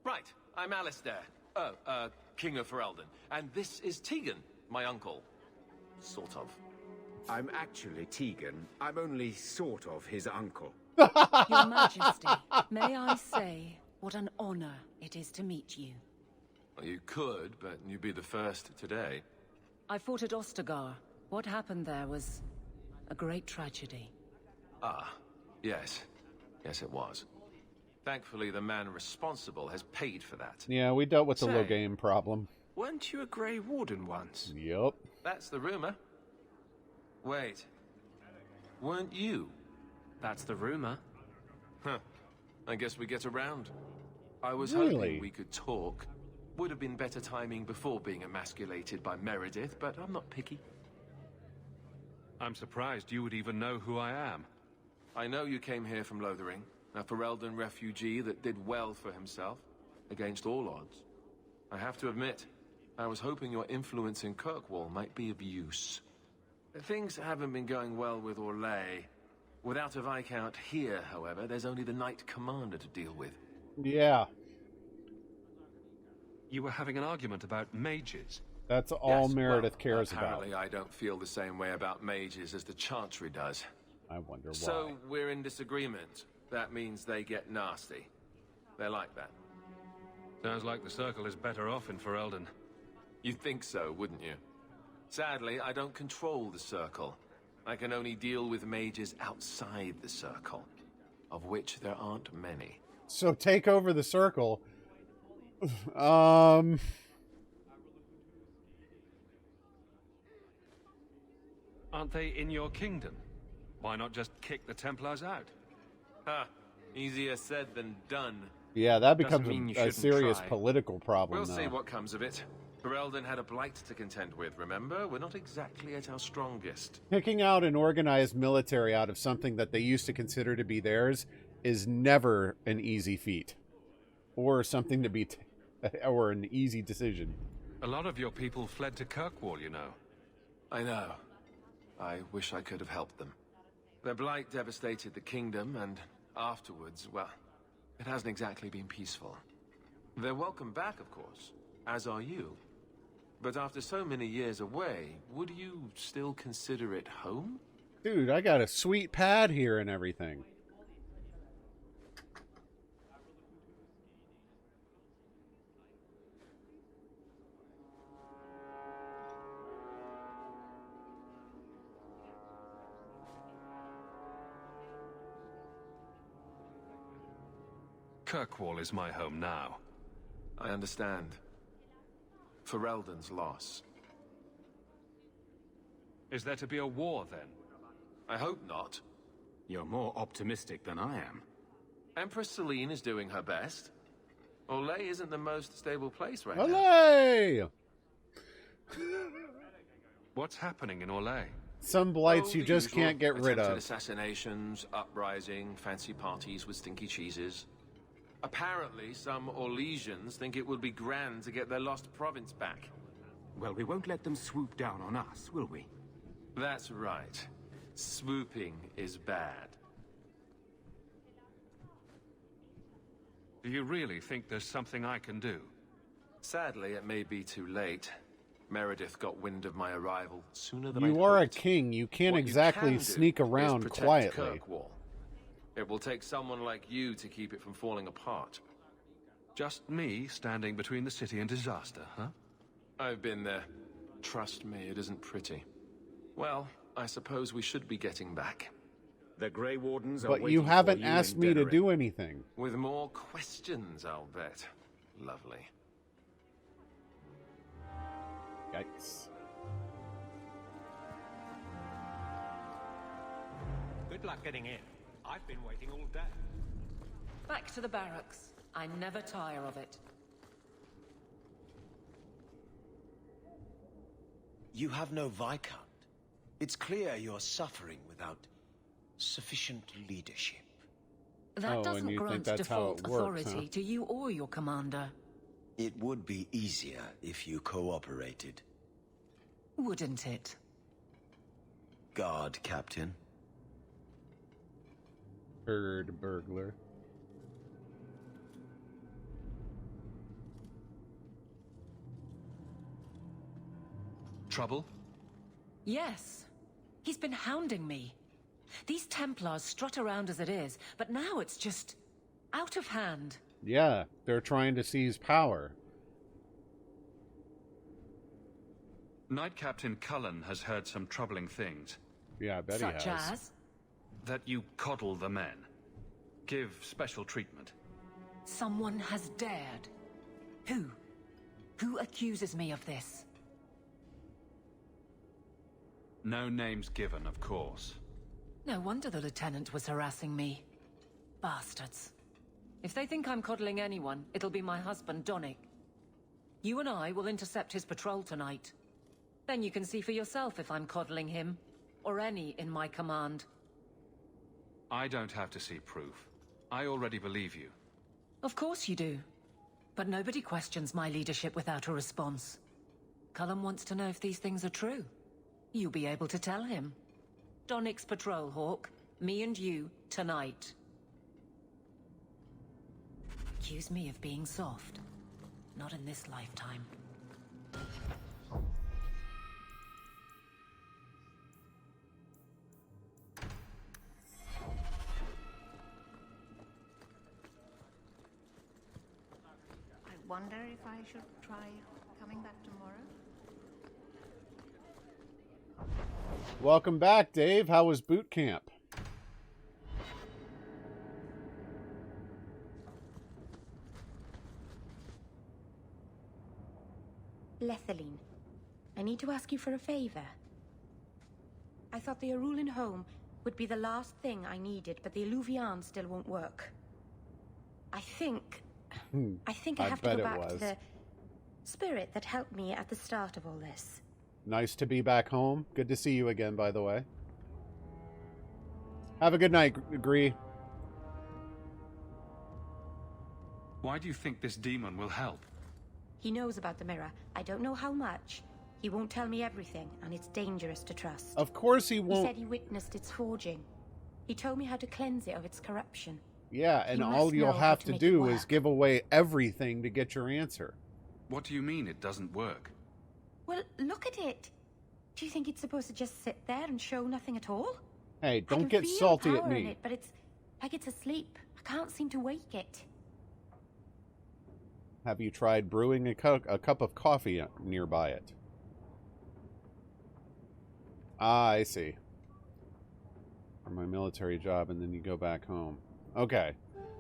[SPEAKER 2] Right, I'm Alistair. King of Ferelden. And this is Tegan, my uncle. Sort of.
[SPEAKER 11] I'm actually Tegan. I'm only sort of his uncle.
[SPEAKER 3] Your Majesty, may I say what an honor it is to meet you.
[SPEAKER 2] Well, you could, but you'd be the first today.
[SPEAKER 3] I fought at Ostagar. What happened there was a great tragedy.
[SPEAKER 2] Ah, yes. Yes, it was. Thankfully, the man responsible has paid for that.
[SPEAKER 1] Yeah, we dealt with the low game problem.
[SPEAKER 2] Weren't you a Grey Warden once?
[SPEAKER 1] Yup.
[SPEAKER 2] That's the rumor. Wait. Weren't you? That's the rumor. Huh. I guess we get around. I was hoping we could talk. Would have been better timing before being emasculated by Meredith, but I'm not picky.
[SPEAKER 6] I'm surprised you would even know who I am.
[SPEAKER 2] I know you came here from Lothering, a Ferelden refugee that did well for himself, against all odds. I have to admit, I was hoping your influence in Kirkwall might be of use. Things haven't been going well with Orlais. Without a Viscount here, however, there's only the Knight Commander to deal with.
[SPEAKER 1] Yeah.
[SPEAKER 6] You were having an argument about mages.
[SPEAKER 1] That's all Meredith cares about.
[SPEAKER 2] Apparently I don't feel the same way about mages as the Chantry does.
[SPEAKER 1] I wonder why.
[SPEAKER 2] So we're in disagreement. That means they get nasty. They're like that.
[SPEAKER 6] Sounds like the Circle is better off in Ferelden.
[SPEAKER 2] You'd think so, wouldn't you? Sadly, I don't control the Circle. I can only deal with mages outside the Circle, of which there aren't many.
[SPEAKER 1] So take over the Circle. Aren't
[SPEAKER 6] they in your kingdom? Why not just kick the Templars out?
[SPEAKER 2] Ha! Easier said than done.
[SPEAKER 1] Yeah, that becomes
[SPEAKER 2] Doesn't mean you
[SPEAKER 1] a
[SPEAKER 2] shouldn't
[SPEAKER 1] serious
[SPEAKER 2] try.
[SPEAKER 1] political problem.
[SPEAKER 2] We'll see
[SPEAKER 1] though.
[SPEAKER 2] what comes of it.
[SPEAKER 17] Ferelden had a blight to contend with, remember? We're not exactly at our strongest.
[SPEAKER 1] Picking out an organized military out of something that they used to consider to be theirs is never an easy feat. Or something to be... or an easy decision.
[SPEAKER 6] A lot of your people fled to Kirkwall, you know.
[SPEAKER 17] I know. I wish I could have helped them. Their blight devastated the kingdom, and afterwards, well, it hasn't exactly been peaceful. They're welcome back, of course, as are you. But after so many years away, would you still consider it home?
[SPEAKER 1] Dude, I got a sweet pad here and everything.
[SPEAKER 6] Kirkwall is my home now.
[SPEAKER 17] I understand. Ferelden's loss.
[SPEAKER 6] Is there to be a war, then?
[SPEAKER 17] I hope not.
[SPEAKER 4] You're more optimistic than I am.
[SPEAKER 17] Empress Celine is doing her best. Olay isn't the most stable place right
[SPEAKER 1] Olay!
[SPEAKER 6] What's happening in Olay?
[SPEAKER 1] Some blights you
[SPEAKER 17] the
[SPEAKER 1] just
[SPEAKER 17] usual.
[SPEAKER 1] can't get rid
[SPEAKER 17] Attempted
[SPEAKER 1] of.
[SPEAKER 17] assassinations, uprising, fancy parties with stinky cheeses. Apparently, some Orlesians think it would be grand to get their lost province back.
[SPEAKER 4] Well, we won't let them swoop down on us, will we?
[SPEAKER 17] That's right. Swooping is bad.
[SPEAKER 6] Do you really think there's something I can do?
[SPEAKER 17] Sadly, it may be too late. Meredith got wind of my arrival sooner than
[SPEAKER 1] You
[SPEAKER 17] I'd
[SPEAKER 1] are a
[SPEAKER 17] hoped.
[SPEAKER 1] king. You can't
[SPEAKER 17] What
[SPEAKER 1] exactly
[SPEAKER 17] you can do
[SPEAKER 1] sneak
[SPEAKER 17] is
[SPEAKER 1] around
[SPEAKER 17] protect
[SPEAKER 1] quietly.
[SPEAKER 17] Kirkwall. It will take someone like you to keep it from falling apart.
[SPEAKER 6] Just me standing between the city and disaster, huh?
[SPEAKER 17] I've been there. Trust me, it isn't pretty. Well, I suppose we should be getting back.
[SPEAKER 4] The Grey Wardens are
[SPEAKER 1] But
[SPEAKER 4] waiting
[SPEAKER 1] you haven't
[SPEAKER 4] for you
[SPEAKER 1] asked
[SPEAKER 4] in
[SPEAKER 1] me to
[SPEAKER 4] Denerim.
[SPEAKER 1] do anything.
[SPEAKER 17] With more questions, I'll bet. Lovely.
[SPEAKER 1] Yikes.
[SPEAKER 15] Good luck getting in. I've been waiting all day.
[SPEAKER 3] Back to the barracks. I never tire of it.
[SPEAKER 18] You have no Viscount. It's clear you're suffering without sufficient leadership.
[SPEAKER 3] That
[SPEAKER 1] and
[SPEAKER 3] doesn't
[SPEAKER 1] you think
[SPEAKER 3] grant
[SPEAKER 1] that's how
[SPEAKER 3] default
[SPEAKER 1] it works,
[SPEAKER 3] authority
[SPEAKER 1] huh?
[SPEAKER 3] to you or your commander.
[SPEAKER 18] It would be easier if you cooperated.
[SPEAKER 3] Wouldn't it?
[SPEAKER 18] Guard, Captain.
[SPEAKER 1] Bird burglar.
[SPEAKER 6] Trouble?
[SPEAKER 3] Yes. He's been hounding me. These Templars strut around as it is, but now it's just out of hand.
[SPEAKER 1] Yeah, they're trying to seize power.
[SPEAKER 6] Knight Captain Cullen has heard some troubling things.
[SPEAKER 1] Yeah, I bet
[SPEAKER 3] Such
[SPEAKER 1] he has.
[SPEAKER 3] as?
[SPEAKER 6] That you coddle the men. Give special treatment.
[SPEAKER 3] Someone has dared. Who? Who accuses me of this?
[SPEAKER 6] No names given, of course.
[SPEAKER 3] No wonder the lieutenant was harassing me. Bastards. If they think I'm coddling anyone, it'll be my husband, Donnic. You and I will intercept his patrol tonight. Then you can see for yourself if I'm coddling him, or any in my command.
[SPEAKER 6] I don't have to see proof. I already believe you.
[SPEAKER 3] Of course you do. But nobody questions my leadership without a response. Cullen wants to know if these things are true. You'll be able to tell him. Donnic's patrol, Hawk. Me and you, tonight. Accuse me of being soft. Not in this lifetime.
[SPEAKER 19] I wonder if I should try coming back tomorrow.
[SPEAKER 1] Welcome back, Dave. How was boot camp?
[SPEAKER 8] Lethaline, I need to ask you for a favor. I thought the Arulin home would be the last thing I needed, but the Illuvian still won't work. I think I have to
[SPEAKER 1] bet
[SPEAKER 8] go
[SPEAKER 1] it
[SPEAKER 8] back to
[SPEAKER 1] was.
[SPEAKER 8] the
[SPEAKER 20] spirit that helped me at the start of all this.
[SPEAKER 1] Nice to be back home. Good to see you again, by the way. Have a good night, Gree.
[SPEAKER 6] Why do you think this demon will help?
[SPEAKER 20] He knows about the mirror. I don't know how much. He won't tell me everything, and it's dangerous to trust.
[SPEAKER 1] Of course he won't.
[SPEAKER 20] He said he witnessed its forging. He told me how to cleanse it of its corruption.
[SPEAKER 1] Yeah, and all you'll have to do is give away everything to get your answer.
[SPEAKER 6] What do you mean it doesn't work?
[SPEAKER 20] Well, look at it. Do you think it's supposed to just sit there and show nothing at all?
[SPEAKER 1] Hey, don't get salty at me.
[SPEAKER 20] But it's like it's asleep. I can't seem to wake it.
[SPEAKER 1] Have you tried brewing a cup of coffee nearby it? Ah, I see. For my military job, and then you go back home. Okay.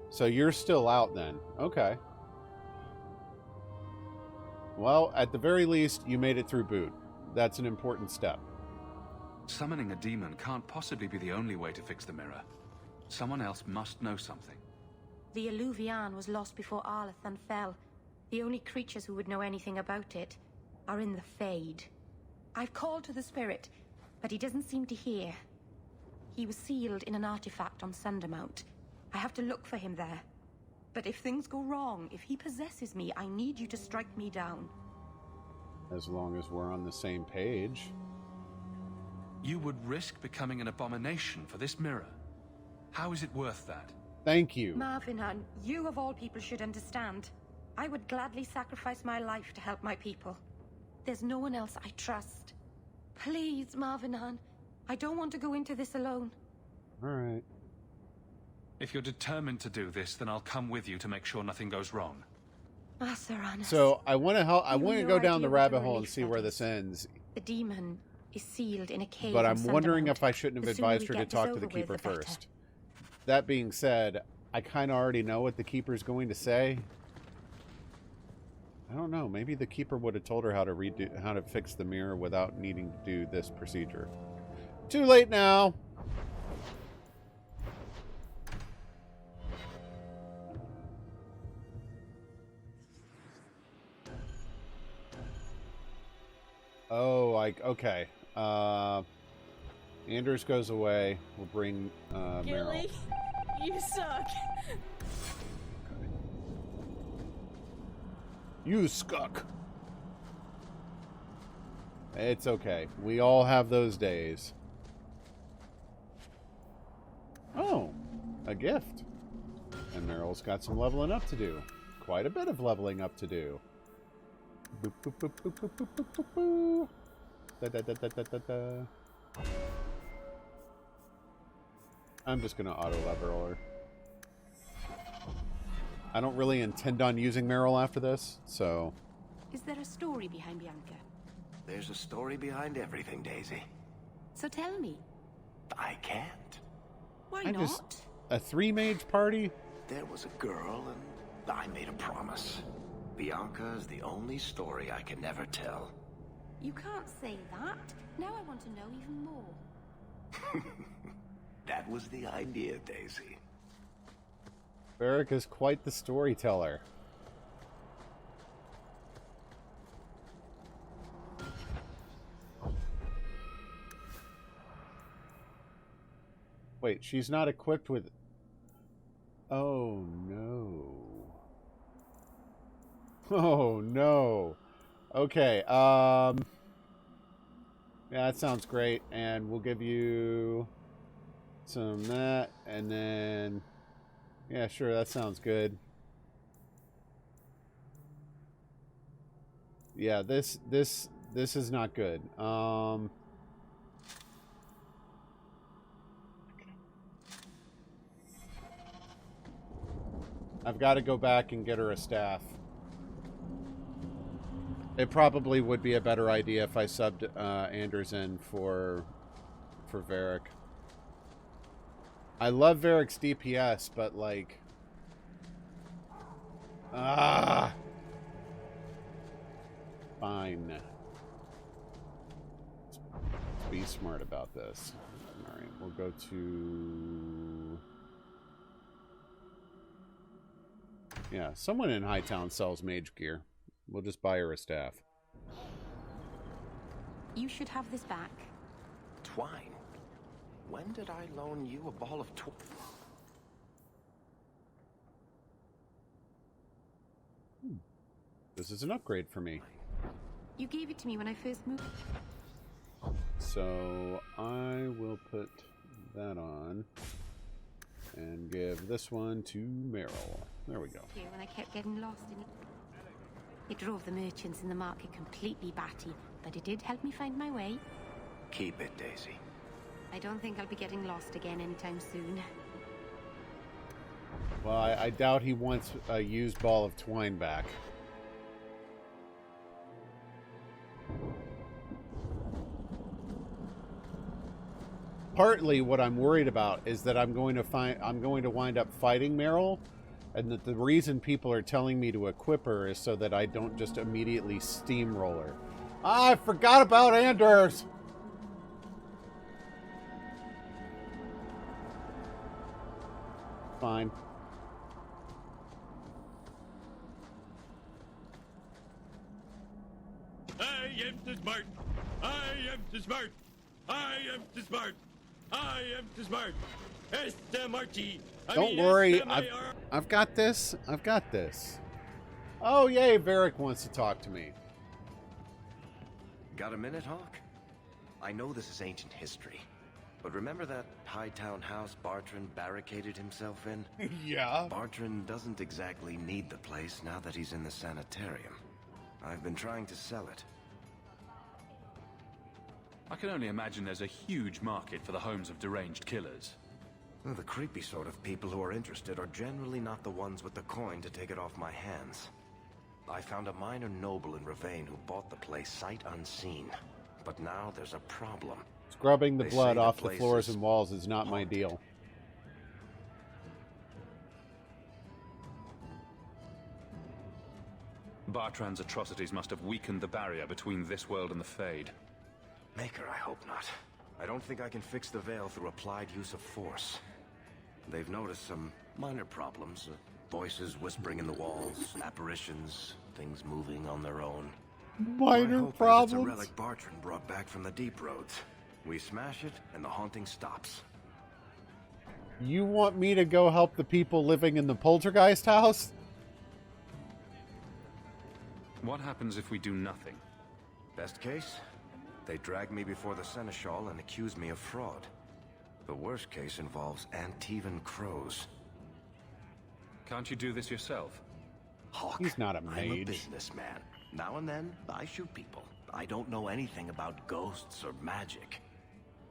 [SPEAKER 1] So you're still out then. Okay. Well, at the very least, you made it through boot. That's an important step.
[SPEAKER 6] Summoning a demon can't possibly be the only way to fix the mirror. Someone else must know something.
[SPEAKER 20] The Alluvian was lost before Arlathan fell. The only creatures who would know anything about it are in the Fade. I've called to the spirit, but he doesn't seem to hear. He was sealed in an artifact on Sundermount. I have to look for him there. But if things go wrong, if he possesses me, I need you to strike me down.
[SPEAKER 1] As long as we're on the same page.
[SPEAKER 6] You would risk becoming an abomination for this mirror. How is it worth that?
[SPEAKER 1] Thank you.
[SPEAKER 20] Marvinan, you of all people should understand. I would gladly sacrifice my life to help my people. There's no one else I trust. Please, Marvinan, I don't want to go into this alone.
[SPEAKER 1] All right.
[SPEAKER 6] If you're determined to do this, then I'll come with you to make sure nothing goes wrong.
[SPEAKER 1] So I want to help. I want to go down the rabbit hole and see where this ends.
[SPEAKER 20] The demon is sealed in a cave.
[SPEAKER 1] But I'm wondering if I shouldn't have advised her to talk to the keeper first. That being said, I kind of already know what the keeper's going to say. I don't know. Maybe the keeper would have told her how to fix the mirror without needing to do this procedure. Too late now. Oh, okay. Anders goes away. We'll bring Merrill.
[SPEAKER 21] Gilly, you suck.
[SPEAKER 1] You skuck. It's okay. We all have those days. Oh, a gift. And Merrill's got some leveling up to do. Quite a bit of leveling up to do. Boop, boop, boop, boop, boop, boop, boop, boop, boop. Da, da, da, da, da, da, da. I'm just gonna auto-level her. I don't really intend on using Merrill after this, so...
[SPEAKER 20] Is there a story behind Bianca?
[SPEAKER 13] There's a story behind everything, Daisy.
[SPEAKER 20] So tell me.
[SPEAKER 13] I can't.
[SPEAKER 20] Why not?
[SPEAKER 1] A three-mage party?
[SPEAKER 13] There was a girl, and I made a promise. Bianca is the only story I can never tell.
[SPEAKER 20] You can't say that. Now I want to know even more.
[SPEAKER 13] That was the idea, Daisy.
[SPEAKER 1] Varric is quite the storyteller. Wait, she's not equipped with... Oh, no. Oh, no. Okay, yeah, that sounds great. And we'll give you some of that, and then... Yeah, sure, that sounds good. Yeah, this is not good. I've got to go back and get her a staff. It probably would be a better idea if I subbed Anders in for Varric. I love Varric's DPS, but like... Fine. Let's be smart about this. Alright, we'll go to... Yeah, someone in Hightown sells mage gear. We'll just buy her a staff.
[SPEAKER 20] You should have this back.
[SPEAKER 13] Twine? When did I loan you a ball of twine?
[SPEAKER 1] This is an upgrade for me.
[SPEAKER 20] You gave it to me when I first moved.
[SPEAKER 1] So I will put that on and give this one to Merrill. There we go.
[SPEAKER 20] When I kept getting lost in it. It drove the merchants in the market completely batty, but it did help me find my way.
[SPEAKER 13] Keep it, Daisy.
[SPEAKER 20] I don't think I'll be getting lost again anytime soon.
[SPEAKER 1] Well, I doubt he wants a used ball of twine back. Partly what I'm worried about is that I'm going to wind up fighting Merrill, and that the reason people are telling me to equip her is so that I don't just immediately steamroll her. I forgot about Anders! Fine.
[SPEAKER 7] I am too smart. I am too smart. I am too smart. I am too smart. S-M-R-T.
[SPEAKER 1] Don't worry, I've got this. I've got this. Oh, yay, Varric wants to talk to me.
[SPEAKER 13] Got a minute, Hawk? I know this is ancient history, but remember that Hightown house Bartrand barricaded himself in?
[SPEAKER 1] Yeah.
[SPEAKER 13] Bartrand doesn't exactly need the place now that he's in the sanitarium. I've been trying to sell it.
[SPEAKER 6] I can only imagine there's a huge market for the homes of deranged killers.
[SPEAKER 13] Well, the creepy sort of people who are interested are generally not the ones with the coin to take it off my hands. I found a minor noble in Ravane who bought the place sight unseen. But now there's a problem.
[SPEAKER 1] Scrubbing the
[SPEAKER 13] They
[SPEAKER 1] blood
[SPEAKER 13] say
[SPEAKER 1] off the
[SPEAKER 13] place
[SPEAKER 1] floors
[SPEAKER 13] is
[SPEAKER 1] and walls is not my deal.
[SPEAKER 6] Bartrand's atrocities must have weakened the barrier between this world and the Fade.
[SPEAKER 13] Maker, I hope not. I don't think I can fix the veil through applied use of force. They've noticed some minor problems. Voices whispering in the walls, apparitions, things moving on their own.
[SPEAKER 1] Minor
[SPEAKER 13] My
[SPEAKER 1] problems?
[SPEAKER 13] hope is it's a relic Bartrand brought back from the deep roads. We smash it, and the haunting stops.
[SPEAKER 1] You want me to go help the people living in the poltergeist house?
[SPEAKER 6] What happens if we do nothing?
[SPEAKER 13] Best case, they drag me before the Seneschal and accuse me of fraud. The worst case involves Antivan crows.
[SPEAKER 6] Can't you do this yourself?
[SPEAKER 13] Hawk,
[SPEAKER 1] He's not a
[SPEAKER 13] I'm a
[SPEAKER 1] mage.
[SPEAKER 13] businessman. Now and then, I shoot people. I don't know anything about ghosts or magic.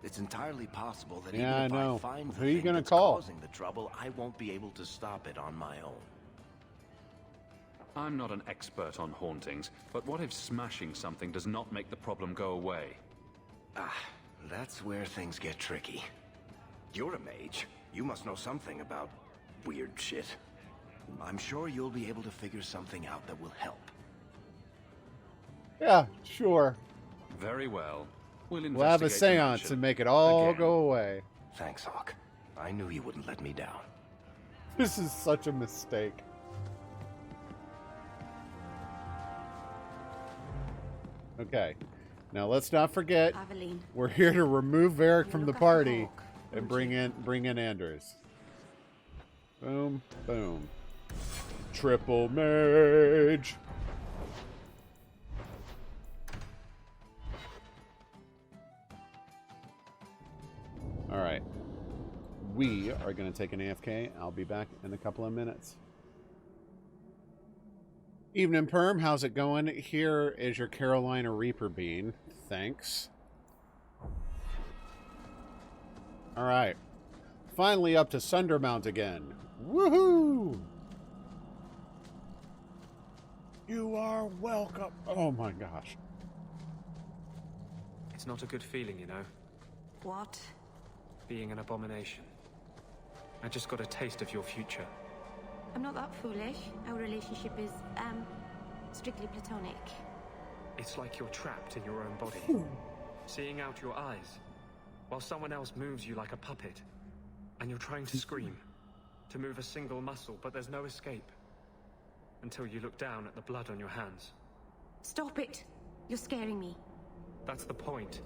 [SPEAKER 13] It's entirely possible that
[SPEAKER 1] Yeah,
[SPEAKER 13] even
[SPEAKER 1] I
[SPEAKER 13] if
[SPEAKER 1] know.
[SPEAKER 13] I find
[SPEAKER 1] Who
[SPEAKER 13] the
[SPEAKER 1] are you
[SPEAKER 13] thing
[SPEAKER 1] gonna
[SPEAKER 13] that's
[SPEAKER 1] call?
[SPEAKER 13] causing the trouble, I won't be able to stop it on my own.
[SPEAKER 6] I'm not an expert on hauntings, but what if smashing something does not make the problem go away?
[SPEAKER 13] Ah, that's where things get tricky. You're a mage. You must know something about weird shit. I'm sure you'll be able to figure something out that will help.
[SPEAKER 1] Yeah, sure.
[SPEAKER 6] Very well. We'll
[SPEAKER 1] We'll have a
[SPEAKER 6] investigate the
[SPEAKER 1] seance
[SPEAKER 6] mansion.
[SPEAKER 1] and make it all
[SPEAKER 6] Again.
[SPEAKER 1] go away.
[SPEAKER 13] Thanks, Hawk. I knew you wouldn't let me down.
[SPEAKER 1] This is such a mistake. Okay. Now let's not forget,
[SPEAKER 20] Aveline.
[SPEAKER 1] we're here to remove Varric from the
[SPEAKER 20] look after
[SPEAKER 1] party
[SPEAKER 20] Hawk,
[SPEAKER 1] and
[SPEAKER 20] won't
[SPEAKER 1] bring in Anders. Boom, boom. Triple mage. All right. We are going to take an AFK. I'll be back in a couple of minutes. Evening, Perm. How's it going? Here is your Carolina Reaper bean. Thanks. All right. Finally up to Sundermount again. Woohoo! You are welcome. Oh my gosh.
[SPEAKER 2] It's not a good feeling, you know,
[SPEAKER 20] What?
[SPEAKER 2] being an abomination. I just got a taste of your future.
[SPEAKER 20] I'm not that foolish. Our relationship is, strictly platonic.
[SPEAKER 2] It's like you're trapped in your own body, seeing out your eyes, while someone else moves you like a puppet. And you're trying to scream, to move a single muscle, but there's no escape. Until you look down at the blood on your hands.
[SPEAKER 20] Stop it. You're scaring me.
[SPEAKER 2] That's the point.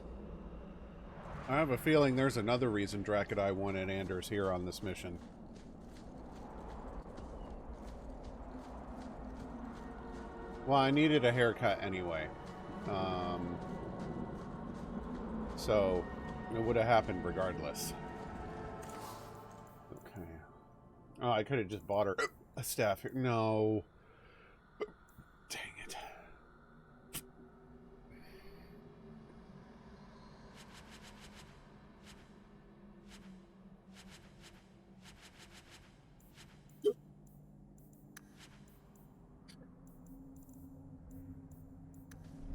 [SPEAKER 1] I have a feeling there's another reason Drakadai wanted Anders here on this mission. Well, I needed a haircut anyway. So it would have happened regardless. Okay. Oh, I could have just bought her a staff here. No. Dang it.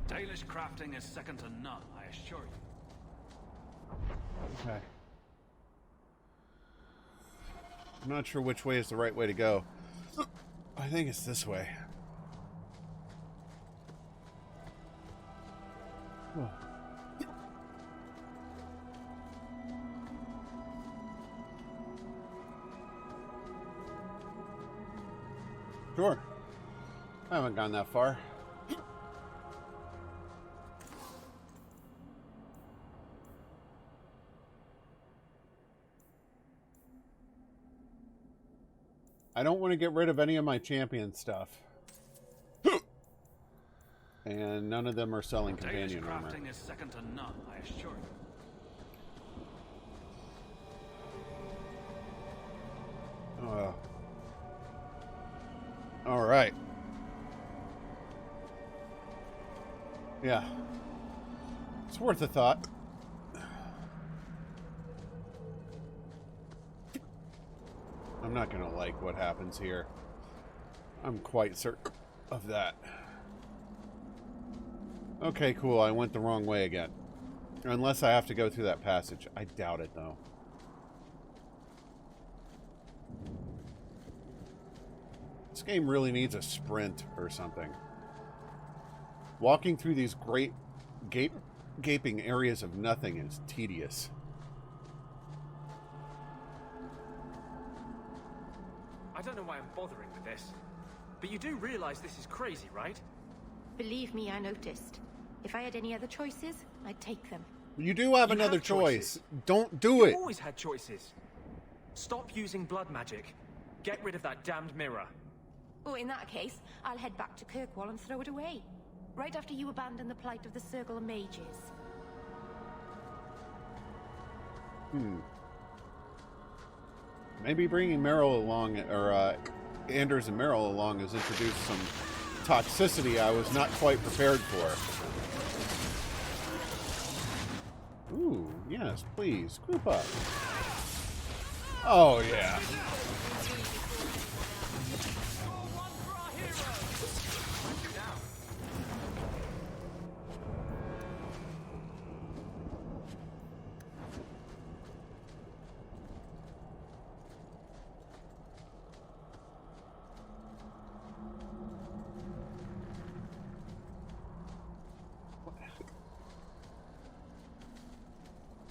[SPEAKER 6] Dalish crafting is second to none, I assure you.
[SPEAKER 1] Okay. I'm not sure which way is the right way to go. I think it's this way. Oh. Sure. I haven't gone that far. I don't want to get rid of any of my champion stuff. And none of them are selling companion armor.
[SPEAKER 6] Crafting is second to none, I assure you.
[SPEAKER 1] All right. Yeah. It's worth a thought. I'm not going to like what happens here. I'm quite certain of that. Okay, cool. I went the wrong way again. Unless I have to go through that passage. I doubt it, though. This game really needs a sprint or something. Walking through these great gaping areas of nothing is tedious.
[SPEAKER 2] I don't know why I'm bothering with this, but you do realize this is crazy, right?
[SPEAKER 20] Believe me, I noticed. If I had any other choices, I'd take them.
[SPEAKER 1] You do have another choice. Don't do it.
[SPEAKER 2] You've always had choices. Stop using blood magic. Get rid of that damned mirror.
[SPEAKER 20] Oh, in that case, I'll head back to Kirkwall and throw it away. Right after you abandon the plight of the Circle of Mages.
[SPEAKER 1] Maybe bringing Merrill along, or Anders and Merrill along, has introduced some toxicity I was not quite prepared for. Ooh, yes, please, group up. Oh, yeah.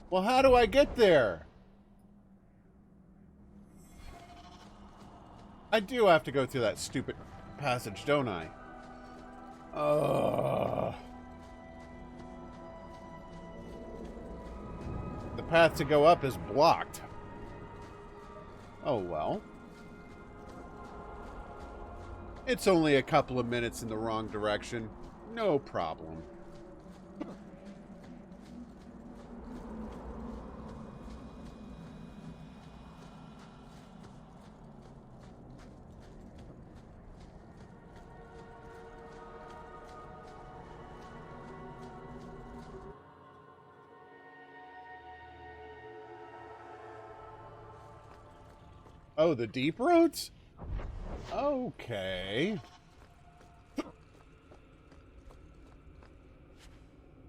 [SPEAKER 1] Well, how do I get there? I do have to go through that stupid passage, don't I? The path to go up is blocked. Oh, well. It's only a couple of minutes in the wrong direction. No problem. Oh, the deep roads? Okay.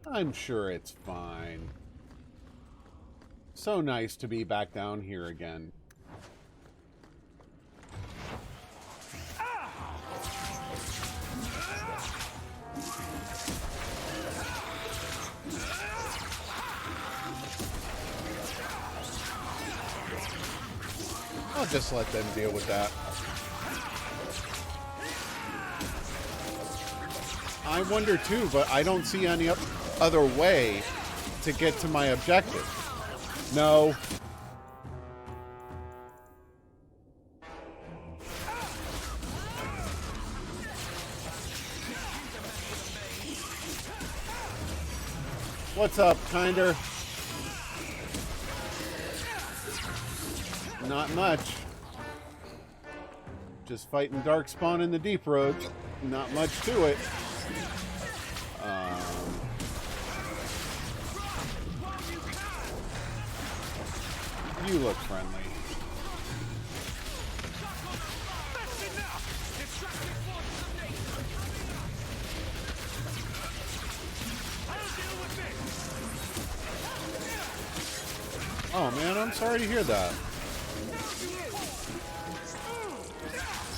[SPEAKER 1] I'm sure it's fine. So nice to be back down here again. I'll just let them deal with that. I wonder too, but I don't see any other way to get to my objective. No. What's up, Kinder? Not much. Just fighting Darkspawn in the Deep Road. Not much to it. You look friendly. Oh man, I'm sorry to hear that.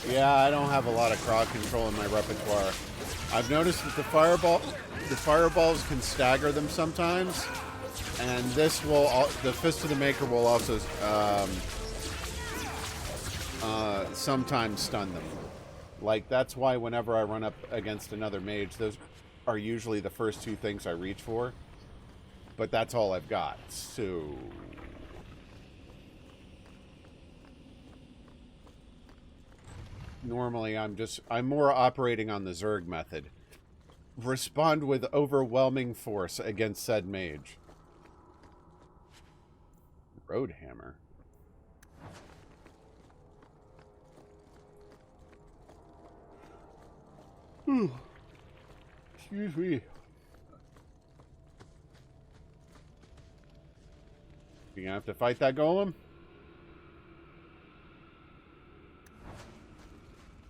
[SPEAKER 1] Yeah, I don't have a lot of crowd control in my repertoire. I've noticed that the fireballs can stagger them sometimes, and this will, the Fist of the Maker will also sometimes stun them. Like, that's why whenever I run up against another mage, those are usually the first two things I reach for. But that's all I've got, so... Normally, I'm more operating on the Zerg method. Respond with overwhelming force against said mage. Road hammer. Excuse me. You gonna have to fight that golem?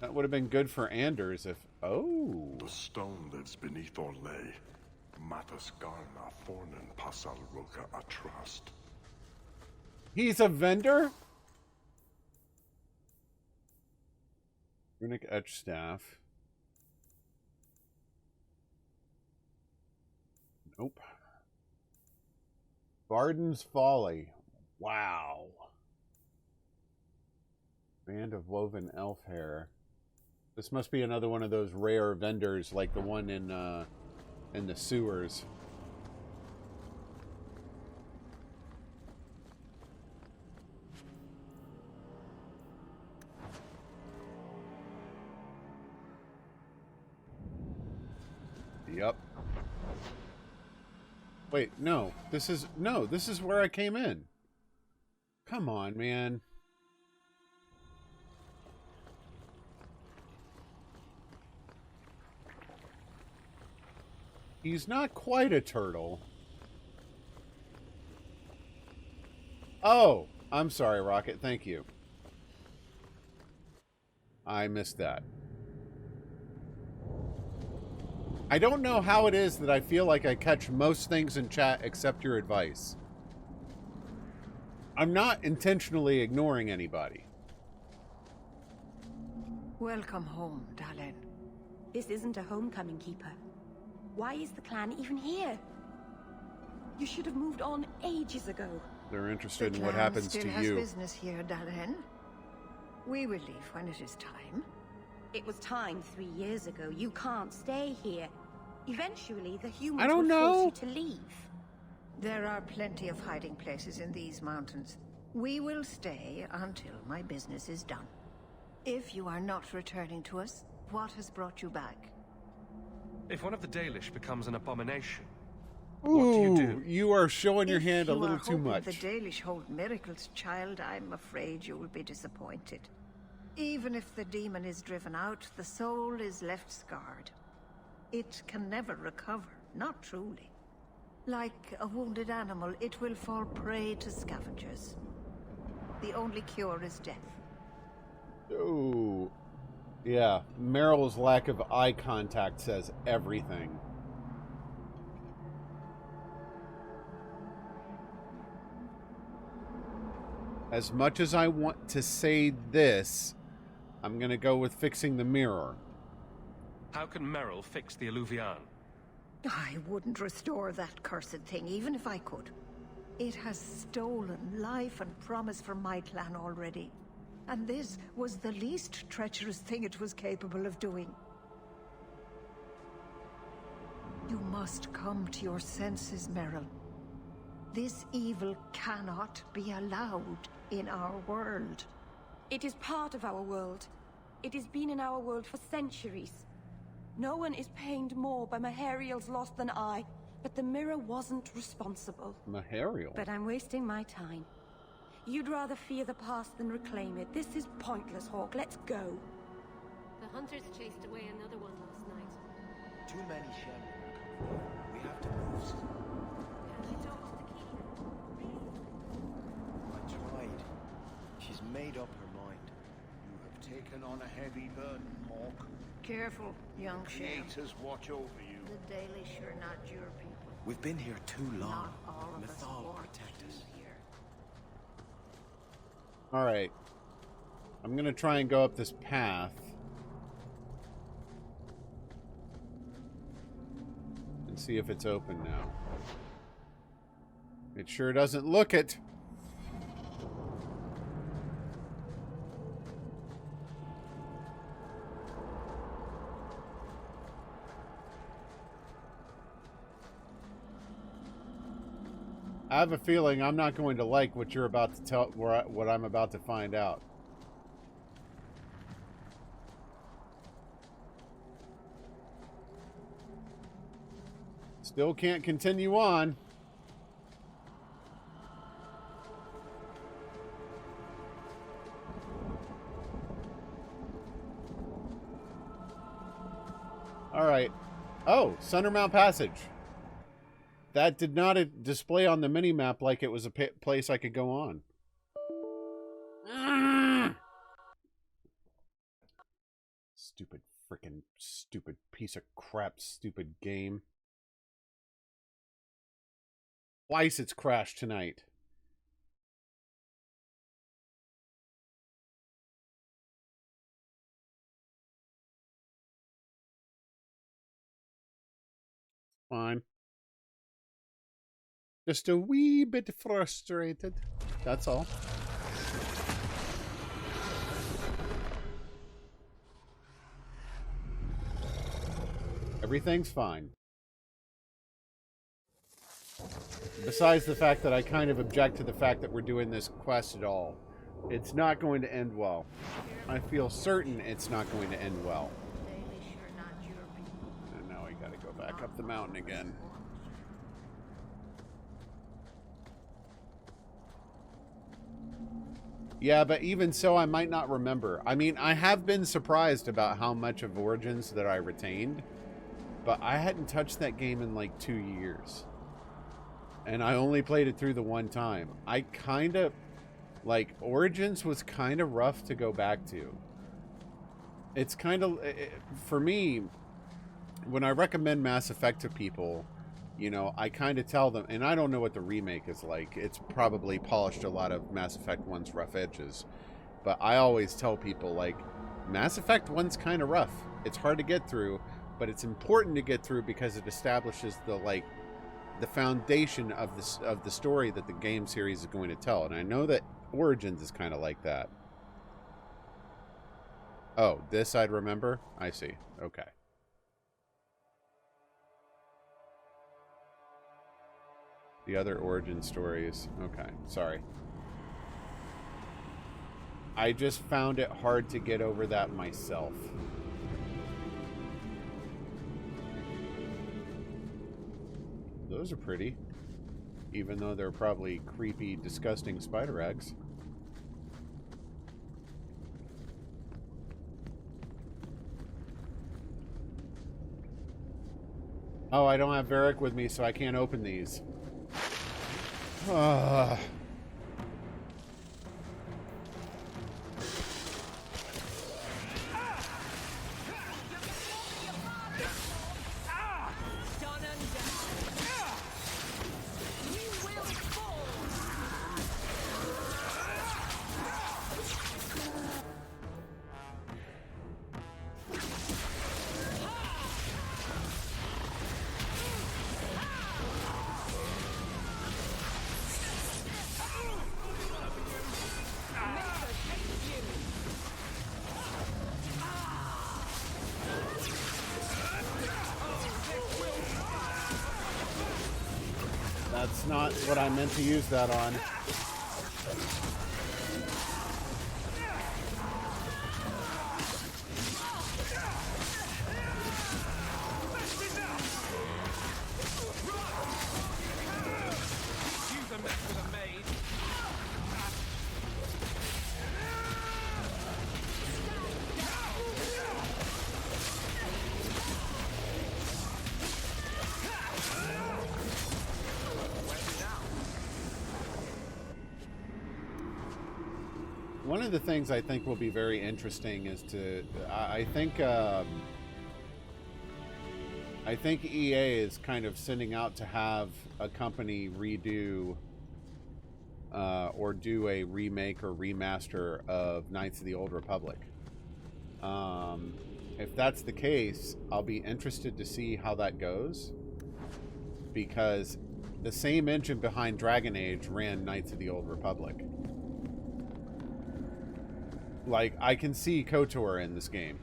[SPEAKER 1] That would have been good for Anders if... Oh.
[SPEAKER 5] The stone lives beneath Orlais. Matas Garna Fornan Pasal Roka Atrust.
[SPEAKER 1] He's a vendor? Runic Etch Staff. Nope. Barden's Folly. Wow. Band of Woven Elf Hair. This must be another one of those rare vendors like the one in the sewers. Yep. Wait, no. This is where I came in. Come on, man. He's not quite a turtle. Oh, I'm sorry, Rocket. Thank you. I missed that. I don't know how it is that I feel like I catch most things in chat except your advice. I'm not intentionally ignoring anybody.
[SPEAKER 22] Welcome home, Dalen.
[SPEAKER 20] This isn't a homecoming, Keeper. Why is the clan even here? You should have moved on ages ago.
[SPEAKER 1] They're interested in what happens to
[SPEAKER 22] still
[SPEAKER 1] you.
[SPEAKER 22] Has business here, Dalen. We will leave when it is time.
[SPEAKER 20] It was time 3 years ago. You can't stay here. Eventually, the humans
[SPEAKER 1] I don't
[SPEAKER 20] will
[SPEAKER 1] know.
[SPEAKER 20] force you to leave.
[SPEAKER 22] There are plenty of hiding places in these mountains. We will stay until my business is done. If you are not returning to us, what has brought you back?
[SPEAKER 2] If one of the Dalish becomes an abomination,
[SPEAKER 1] Ooh,
[SPEAKER 2] what do you do?
[SPEAKER 1] You are showing your hand a little
[SPEAKER 22] If
[SPEAKER 1] too
[SPEAKER 22] you are
[SPEAKER 1] much.
[SPEAKER 22] hoping the Dalish hold miracles, child, I'm afraid you will be disappointed. Even if the demon is driven out, the soul is left scarred. It can never recover, not truly. Like a wounded animal, it will fall prey to scavengers. The only cure is death.
[SPEAKER 1] Ooh. Yeah, Merrill's lack of eye contact says everything. As much as I want to say this, I'm going to go with fixing the mirror.
[SPEAKER 2] How can Merrill fix the Alluvian?
[SPEAKER 22] I wouldn't restore that cursed thing, even if I could. It has stolen life and promise from my clan already. And this was the least treacherous thing it was capable of doing. You must come to your senses, Merrill. This evil cannot be allowed in our world.
[SPEAKER 20] It is part of our world. It has been in our world for centuries. No one is pained more by Merrill's loss than I, but the mirror wasn't responsible.
[SPEAKER 1] Merrill?
[SPEAKER 20] But I'm wasting my time. You'd rather fear the past than reclaim it. This is pointless, Hawk. Let's go.
[SPEAKER 9] The hunters chased away another one last night.
[SPEAKER 18] Too many Sherman. We have to move soon.
[SPEAKER 9] Can I talk to the keeper?
[SPEAKER 18] I tried. She's made up her mind. You have taken on a heavy burden, Hawk.
[SPEAKER 22] Careful, young Sham.
[SPEAKER 18] Creators watch over you.
[SPEAKER 22] The Daily sure not your people.
[SPEAKER 18] We've been here too long.
[SPEAKER 22] Not all of us
[SPEAKER 18] Mythal
[SPEAKER 22] want
[SPEAKER 18] protect us.
[SPEAKER 22] here.
[SPEAKER 1] Alright. I'm gonna try and go up this path. And see if it's open now. It sure doesn't look it. I have a feeling I'm not going to like what you're about to tell, what I'm about to find out. Still can't continue on. All right. Oh, Sundermount Passage. That did not display on the mini-map like it was a place I could go on. Stupid freaking stupid piece of crap, stupid game. Twice it's crashed tonight. Fine. Just a wee bit frustrated. That's all. Everything's fine. Besides the fact that I kind of object to the fact that we're doing this quest at all. It's not going to end well. I feel certain it's not going to end well. And now I gotta go back up the mountain again. Yeah, but even so, I might not remember. I mean, I have been surprised about how much of Origins that I retained, but I hadn't touched that game in like 2 years. And I only played it through the one time. I kind of, like, Origins was kind of rough to go back to. It's kind of, for me, when I recommend Mass Effect to people, you know, I kind of tell them, and I don't know what the remake is like. It's probably polished a lot of Mass Effect 1's rough edges. But I always tell people, like, Mass Effect 1's kind of rough. It's hard to get through, but it's important to get through because it establishes the, like, the foundation of the story that the game series is going to tell. And I know that Origins is kind of like that. Oh, this I'd remember? I see. Okay. The other origin stories. Okay, sorry. I just found it hard to get over that myself. Those are pretty. Even though they're probably creepy, disgusting spider eggs. Oh, I don't have Varric with me, so I can't open these. not what I meant to use that on. One of the things I think will be very interesting is to, I think EA is kind of sending out to have a company redo or do a remake or remaster of Knights of the Old Republic. If that's the case, I'll be interested to see how that goes, because the same engine behind Dragon Age ran Knights of the Old Republic. Like, I can see KOTOR in this game.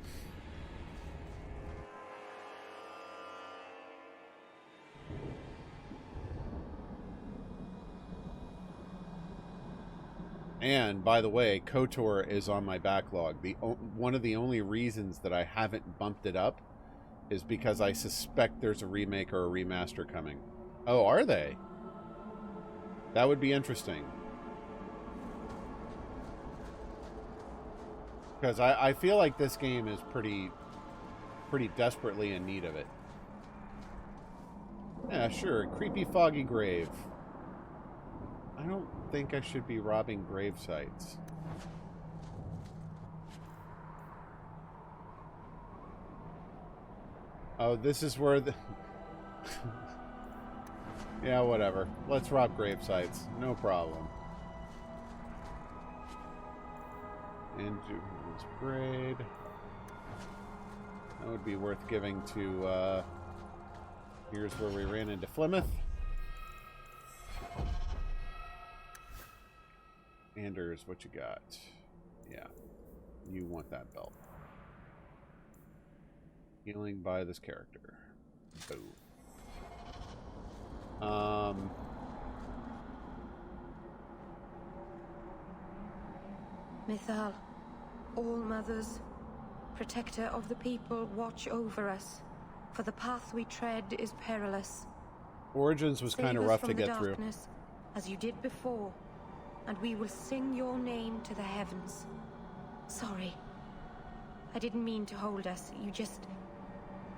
[SPEAKER 1] And, by the way, KOTOR is on my backlog. One of the only reasons that I haven't bumped it up is because I suspect there's a remake or a remaster coming. Oh, are they? That would be interesting. Because I feel like this game is pretty desperately in need of it. Yeah, sure. Creepy foggy grave. I don't think I should be robbing grave sites. Oh, this is where the... Yeah, whatever. Let's rob grave sites. No problem. Into his parade. That would be worth giving to, here's where we ran into Plymouth. Anders, what you got? Yeah. You want that belt. Healing by this character. Boom.
[SPEAKER 20] Mythal, all mothers, protector of the people, watch over us, for the path we tread is perilous.
[SPEAKER 1] Origins was kind of rough to get through.
[SPEAKER 20] As you did before, and we will sing your name to the heavens. Sorry. I didn't mean to hold us.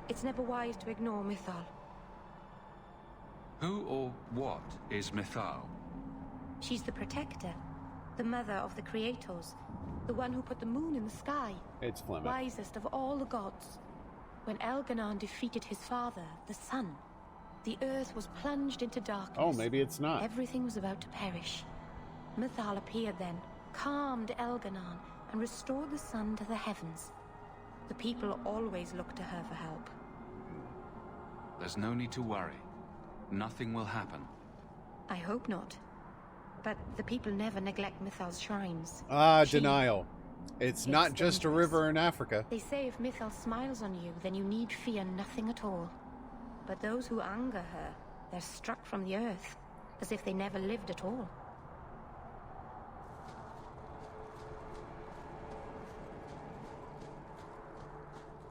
[SPEAKER 20] It's never wise to ignore Mythal.
[SPEAKER 6] Who or what is Mythal?
[SPEAKER 20] She's the protector, the mother of the creators, the one who put the moon in the sky.
[SPEAKER 1] It's Plymouth.
[SPEAKER 20] Wisest of all the gods. When Elganon defeated his father, the sun, the earth was plunged into darkness.
[SPEAKER 1] Oh, maybe it's not.
[SPEAKER 20] Everything was about to perish. Mythal appeared then, calmed Elganon, and restored the sun to the heavens. The people always looked to her for help.
[SPEAKER 6] There's no need to worry. Nothing will happen.
[SPEAKER 20] I hope not. But the people never neglect Mythal's shrines.
[SPEAKER 1] Denial. It's not just a river in Africa.
[SPEAKER 20] They say if Mythal smiles on you, then you need fear nothing at all. But those who anger her, they're struck from the earth, as if they never lived at all.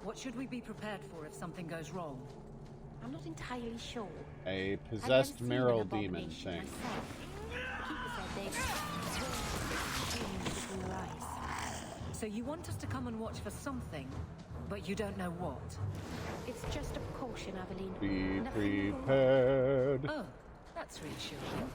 [SPEAKER 3] What should we be prepared for if something goes wrong?
[SPEAKER 20] I'm not entirely sure.
[SPEAKER 1] A possessed Merrill demon thing.
[SPEAKER 3] So you want us to come and watch for something, but you don't know what?
[SPEAKER 20] It's just a precaution, Aveline.
[SPEAKER 1] Be prepared.
[SPEAKER 3] Oh, that's reassuring.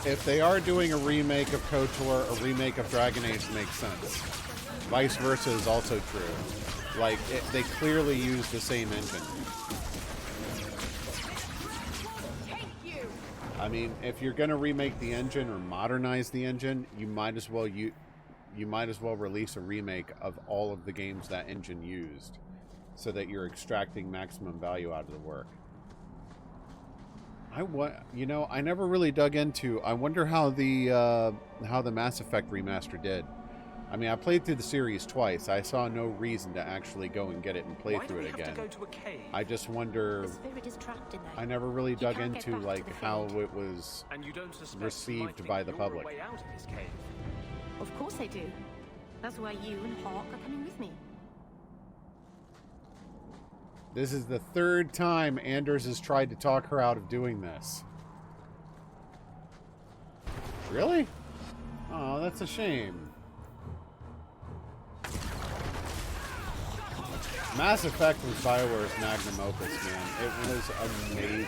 [SPEAKER 1] If they are doing a remake of KOTOR, a remake of Dragon Age makes sense. Vice versa is also true. Like, they clearly use the same engine. I mean, if you're going to remake the engine or modernize the engine, you might as well you might as well release a remake of all of the games that engine used, so that you're extracting maximum value out of the work. I never really dug into. I wonder how the Mass Effect remaster did. I mean, I played through the series twice. I saw no reason to actually go and get it and play through it again.
[SPEAKER 2] Why do we have to go to a cave?
[SPEAKER 1] I just wonder.
[SPEAKER 20] The spirit is trapped in there.
[SPEAKER 1] I never really dug into like how
[SPEAKER 20] Fade.
[SPEAKER 1] it was
[SPEAKER 2] And you don't suspect
[SPEAKER 1] received by the public.
[SPEAKER 2] Way out of this cave.
[SPEAKER 20] Of course I do. That's why you and Hawk are coming with me.
[SPEAKER 1] This is the third time Anders has tried to talk her out of doing this. Really? Oh, that's a shame. Mass Effect was BioWare's magnum opus, man. It was amazing.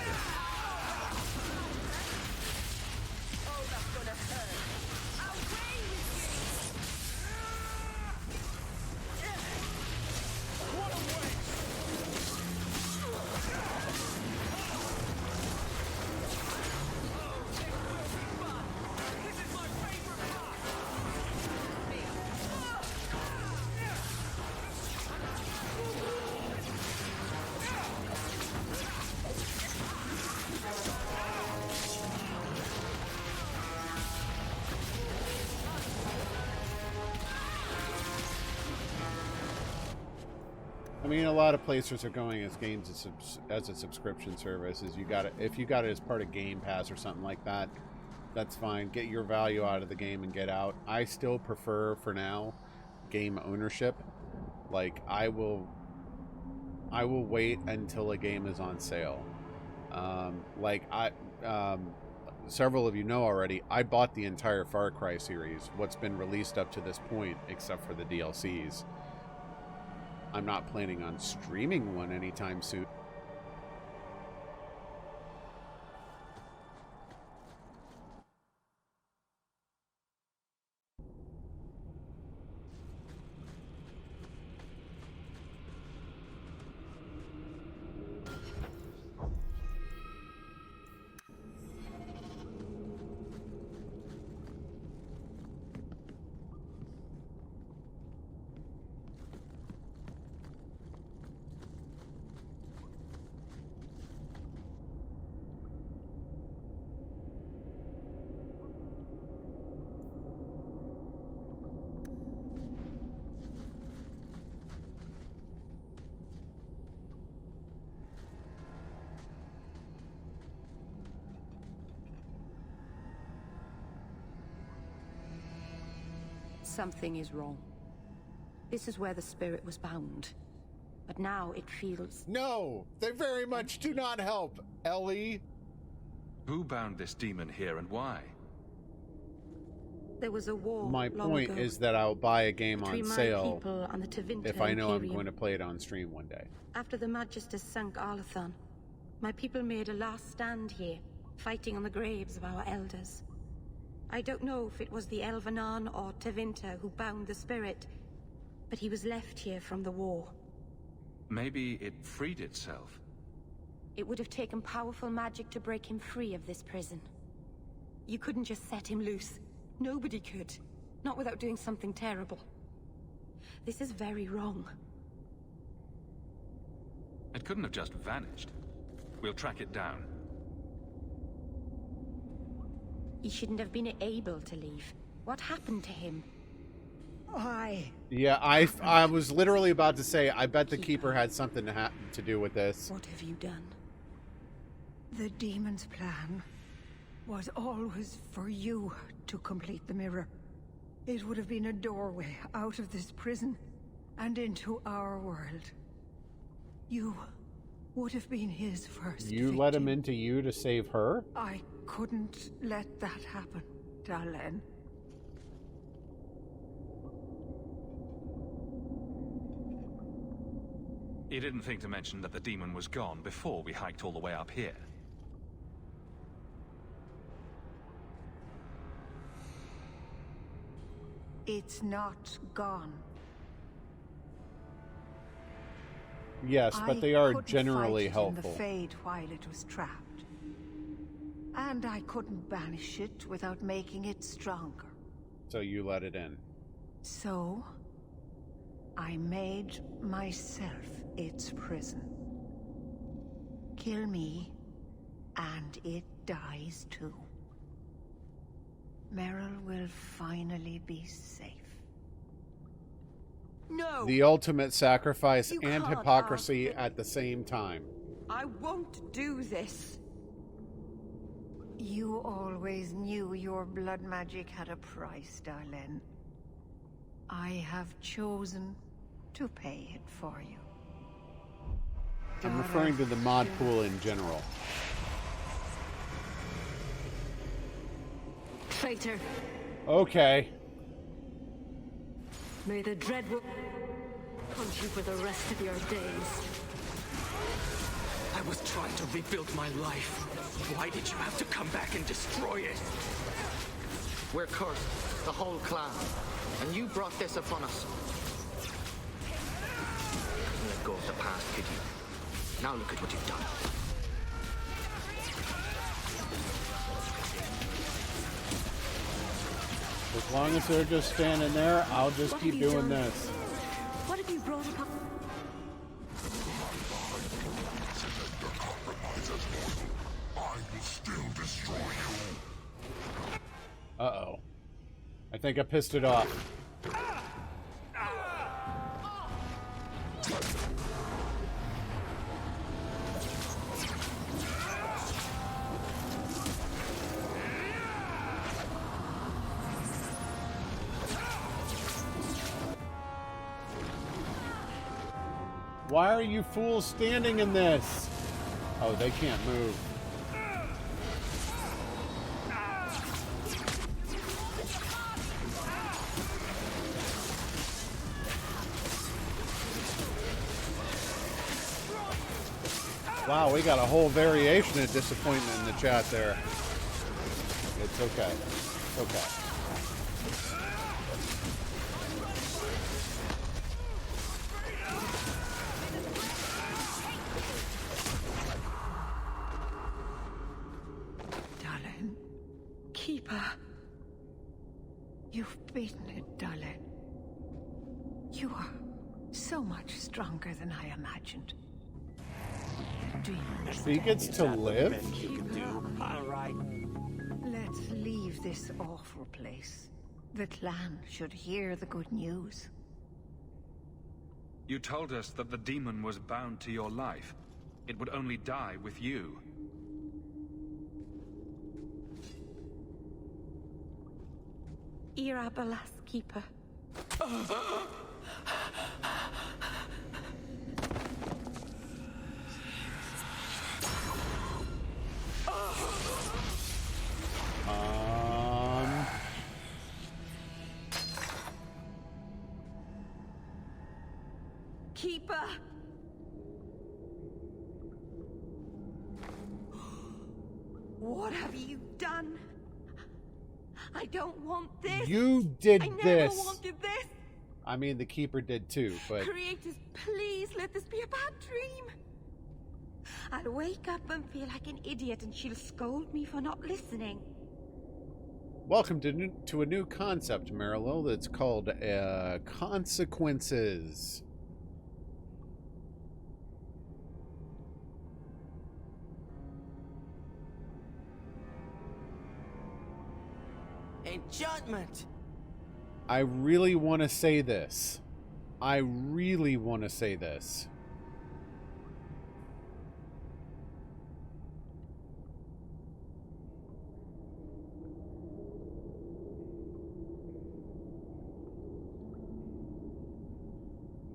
[SPEAKER 1] I mean, a lot of places are going as games as a subscription service. If you got it as part of Game Pass or something like that, that's fine. Get your value out of the game and get out. I still prefer, for now, game ownership. Like, I will wait until a game is on sale. Several of you know already, I bought the entire Far Cry series, what's been released up to this point, except for the DLCs. I'm not planning on streaming one anytime soon.
[SPEAKER 20] Something is wrong. This is where the spirit was bound. But now it feels...
[SPEAKER 1] No! They very much do not help, Ellie!
[SPEAKER 6] Who bound this demon here and why?
[SPEAKER 20] There was a war
[SPEAKER 1] My
[SPEAKER 20] long
[SPEAKER 1] point
[SPEAKER 20] ago
[SPEAKER 1] is that I'll buy a game on
[SPEAKER 20] between my
[SPEAKER 1] sale
[SPEAKER 20] people and the Tevinter
[SPEAKER 1] if I know I'm
[SPEAKER 20] Imperium.
[SPEAKER 1] going to play it on stream one day.
[SPEAKER 20] After the Magisters sunk Arlathan, my people made a last stand here, fighting on the graves of our elders. I don't know if it was the Elvenan or Tevinter who bound the spirit, but he was left here from the war.
[SPEAKER 6] Maybe it freed itself.
[SPEAKER 20] It would have taken powerful magic to break him free of this prison. You couldn't just set him loose. Nobody could. Not without doing something terrible. This is very wrong.
[SPEAKER 6] It couldn't have just vanished. We'll track it down.
[SPEAKER 20] He shouldn't have been able to leave. What happened to him?
[SPEAKER 1] Yeah, I was literally about to say, I bet the Keeper had something to do with this.
[SPEAKER 20] What have you done?
[SPEAKER 22] The demon's plan was always for you to complete the mirror. It would have been a doorway out of this prison and into our world. You would have been his first
[SPEAKER 1] You
[SPEAKER 22] victim.
[SPEAKER 1] let him into you to save her?
[SPEAKER 22] I couldn't let that happen, Dalen.
[SPEAKER 6] You didn't think to mention that the demon was gone before we hiked all the way up here.
[SPEAKER 22] It's not gone.
[SPEAKER 1] Yes, but they are
[SPEAKER 22] couldn't
[SPEAKER 1] generally
[SPEAKER 22] fight it
[SPEAKER 1] helpful.
[SPEAKER 22] in the Fade while it was trapped. And I couldn't banish it without making it stronger.
[SPEAKER 1] So you let it in.
[SPEAKER 22] So, I made myself its prison. Kill me, and it dies too. Merrill will finally be safe.
[SPEAKER 8] No!
[SPEAKER 1] The ultimate sacrifice
[SPEAKER 8] You
[SPEAKER 1] and
[SPEAKER 8] can't,
[SPEAKER 1] hypocrisy at the same time.
[SPEAKER 8] I won't do this.
[SPEAKER 22] You always knew your blood magic had a price, darling. I have chosen to pay it for you.
[SPEAKER 1] I'm referring to the mod pool in general.
[SPEAKER 10] Traitor.
[SPEAKER 1] Okay.
[SPEAKER 10] May the dread hunt you for the rest of your days.
[SPEAKER 2] I was trying to rebuild my life. Why did you have to come back and destroy it?
[SPEAKER 4] We're cursed, the whole clan. And you brought this upon us. Couldn't let go of the past, could you? Now look at what you've done.
[SPEAKER 1] As long as they're just standing there, I'll just keep doing this.
[SPEAKER 10] What have you brought upon?
[SPEAKER 5] I will still destroy you.
[SPEAKER 1] Uh-oh. I think I pissed it off. Why are you fools standing in this? Oh, they can't move. Wow, we got a whole variation of disappointment in the chat there. It's okay. It's okay.
[SPEAKER 22] Darling. Keeper. You've beaten it, darling. You are so much stronger than I imagined.
[SPEAKER 1] He gets to live?
[SPEAKER 22] All right. Let's leave this awful place. The clan should hear the good news.
[SPEAKER 6] You told us that the demon was bound to your life. It would only die with you.
[SPEAKER 20] Irabalas, Keeper.
[SPEAKER 8] Keeper! What have you done? I don't want this.
[SPEAKER 1] You did
[SPEAKER 8] I never
[SPEAKER 1] this.
[SPEAKER 8] wanted this.
[SPEAKER 1] I mean, the Keeper did too, but...
[SPEAKER 8] Creators, please let this be a bad dream.
[SPEAKER 20] I'll wake up and feel like an idiot and she'll scold me for not listening.
[SPEAKER 1] Welcome to a new concept, Merrill, that's called consequences.
[SPEAKER 8] Enchantment!
[SPEAKER 1] I really want to say this. I really want to say this.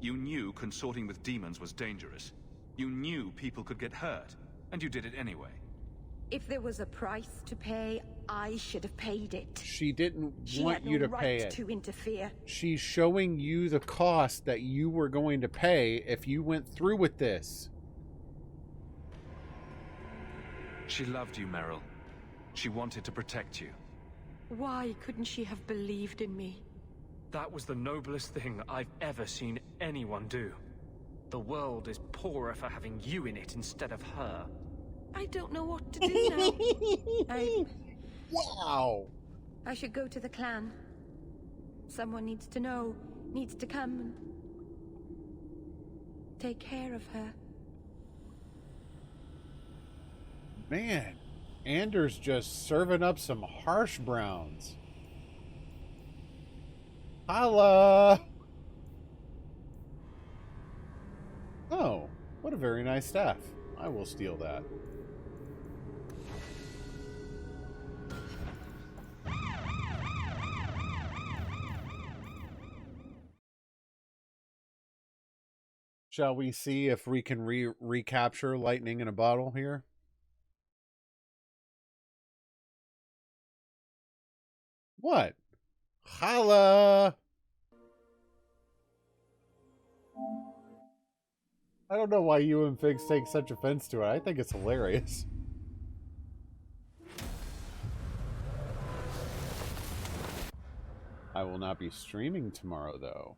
[SPEAKER 6] You knew consorting with demons was dangerous. You knew people could get hurt, and you did it anyway.
[SPEAKER 20] If there was a price to pay, I should have paid it.
[SPEAKER 1] She didn't
[SPEAKER 20] She
[SPEAKER 1] want
[SPEAKER 20] had no
[SPEAKER 1] you to
[SPEAKER 20] right
[SPEAKER 1] pay it.
[SPEAKER 20] to interfere.
[SPEAKER 1] She's showing you the cost that you were going to pay if you went through with this.
[SPEAKER 6] She loved you, Merrill. She wanted to protect you.
[SPEAKER 20] Why couldn't she have believed in me?
[SPEAKER 2] That was the noblest thing I've ever seen anyone do. The world is poorer for having you in it instead of her.
[SPEAKER 20] I don't know what to do now.
[SPEAKER 1] Wow.
[SPEAKER 20] I should go to the clan. Someone needs to know, needs to come and take care of her.
[SPEAKER 1] Man, Anders just serving up some harsh browns. Holla! Oh, what a very nice staff. I will steal that. Shall we see if we can recapture lightning in a bottle here? What? Holla! I don't know why you and Figs take such offense to it. I think it's hilarious. I will not be streaming tomorrow, though.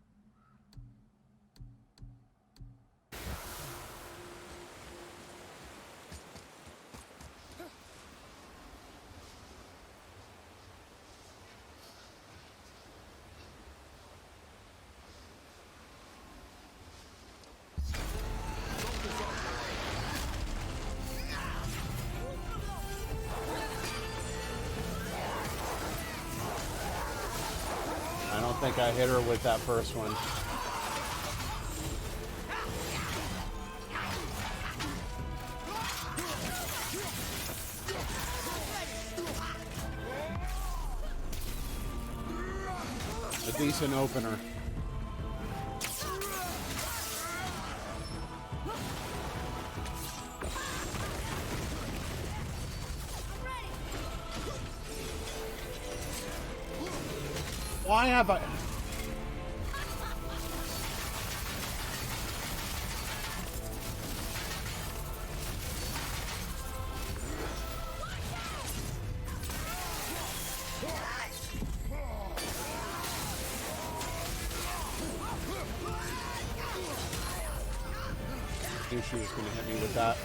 [SPEAKER 1] I don't think I hit her with that first one. A decent opener. Why have I... Knew she was going to hit me with that.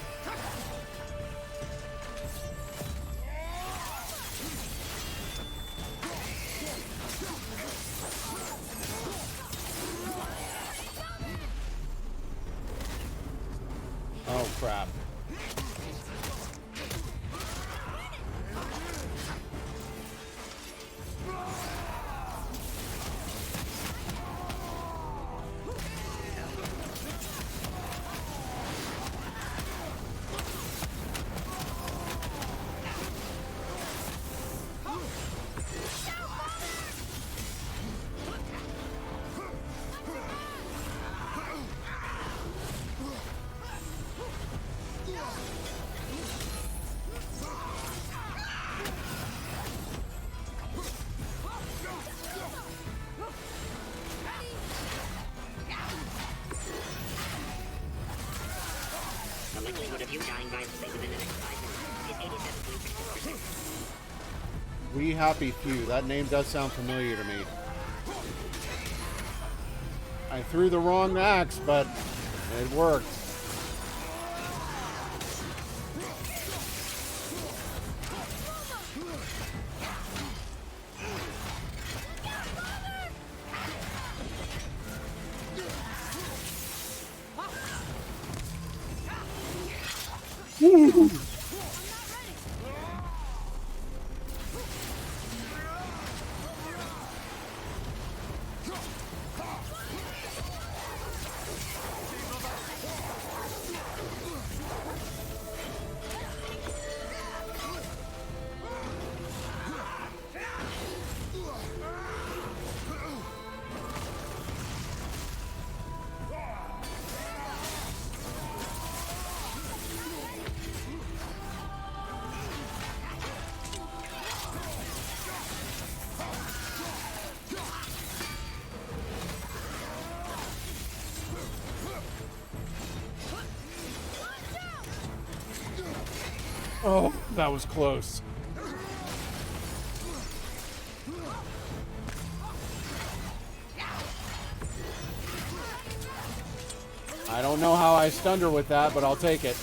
[SPEAKER 1] Oh, crap.
[SPEAKER 12] The likelihood of you dying violently within the next 5 minutes is 87.6%.
[SPEAKER 1] We Happy Few. That name does sound familiar to me. I threw the wrong axe, but it worked. Woo! Oh, that was close. I don't know how I stunned her with that, but I'll take it.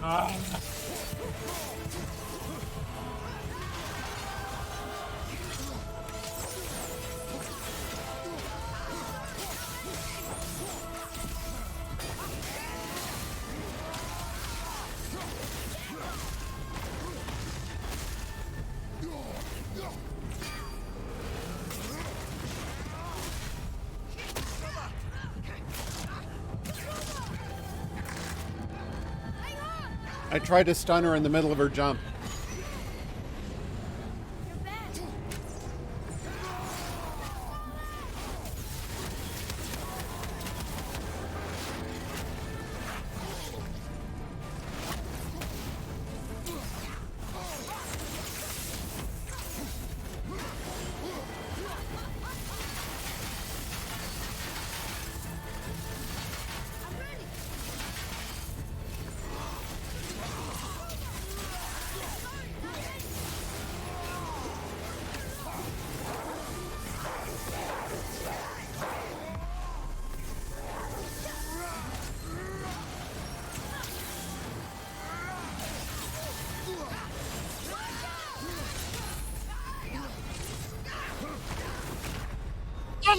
[SPEAKER 1] I tried to stun her in the middle of her jump.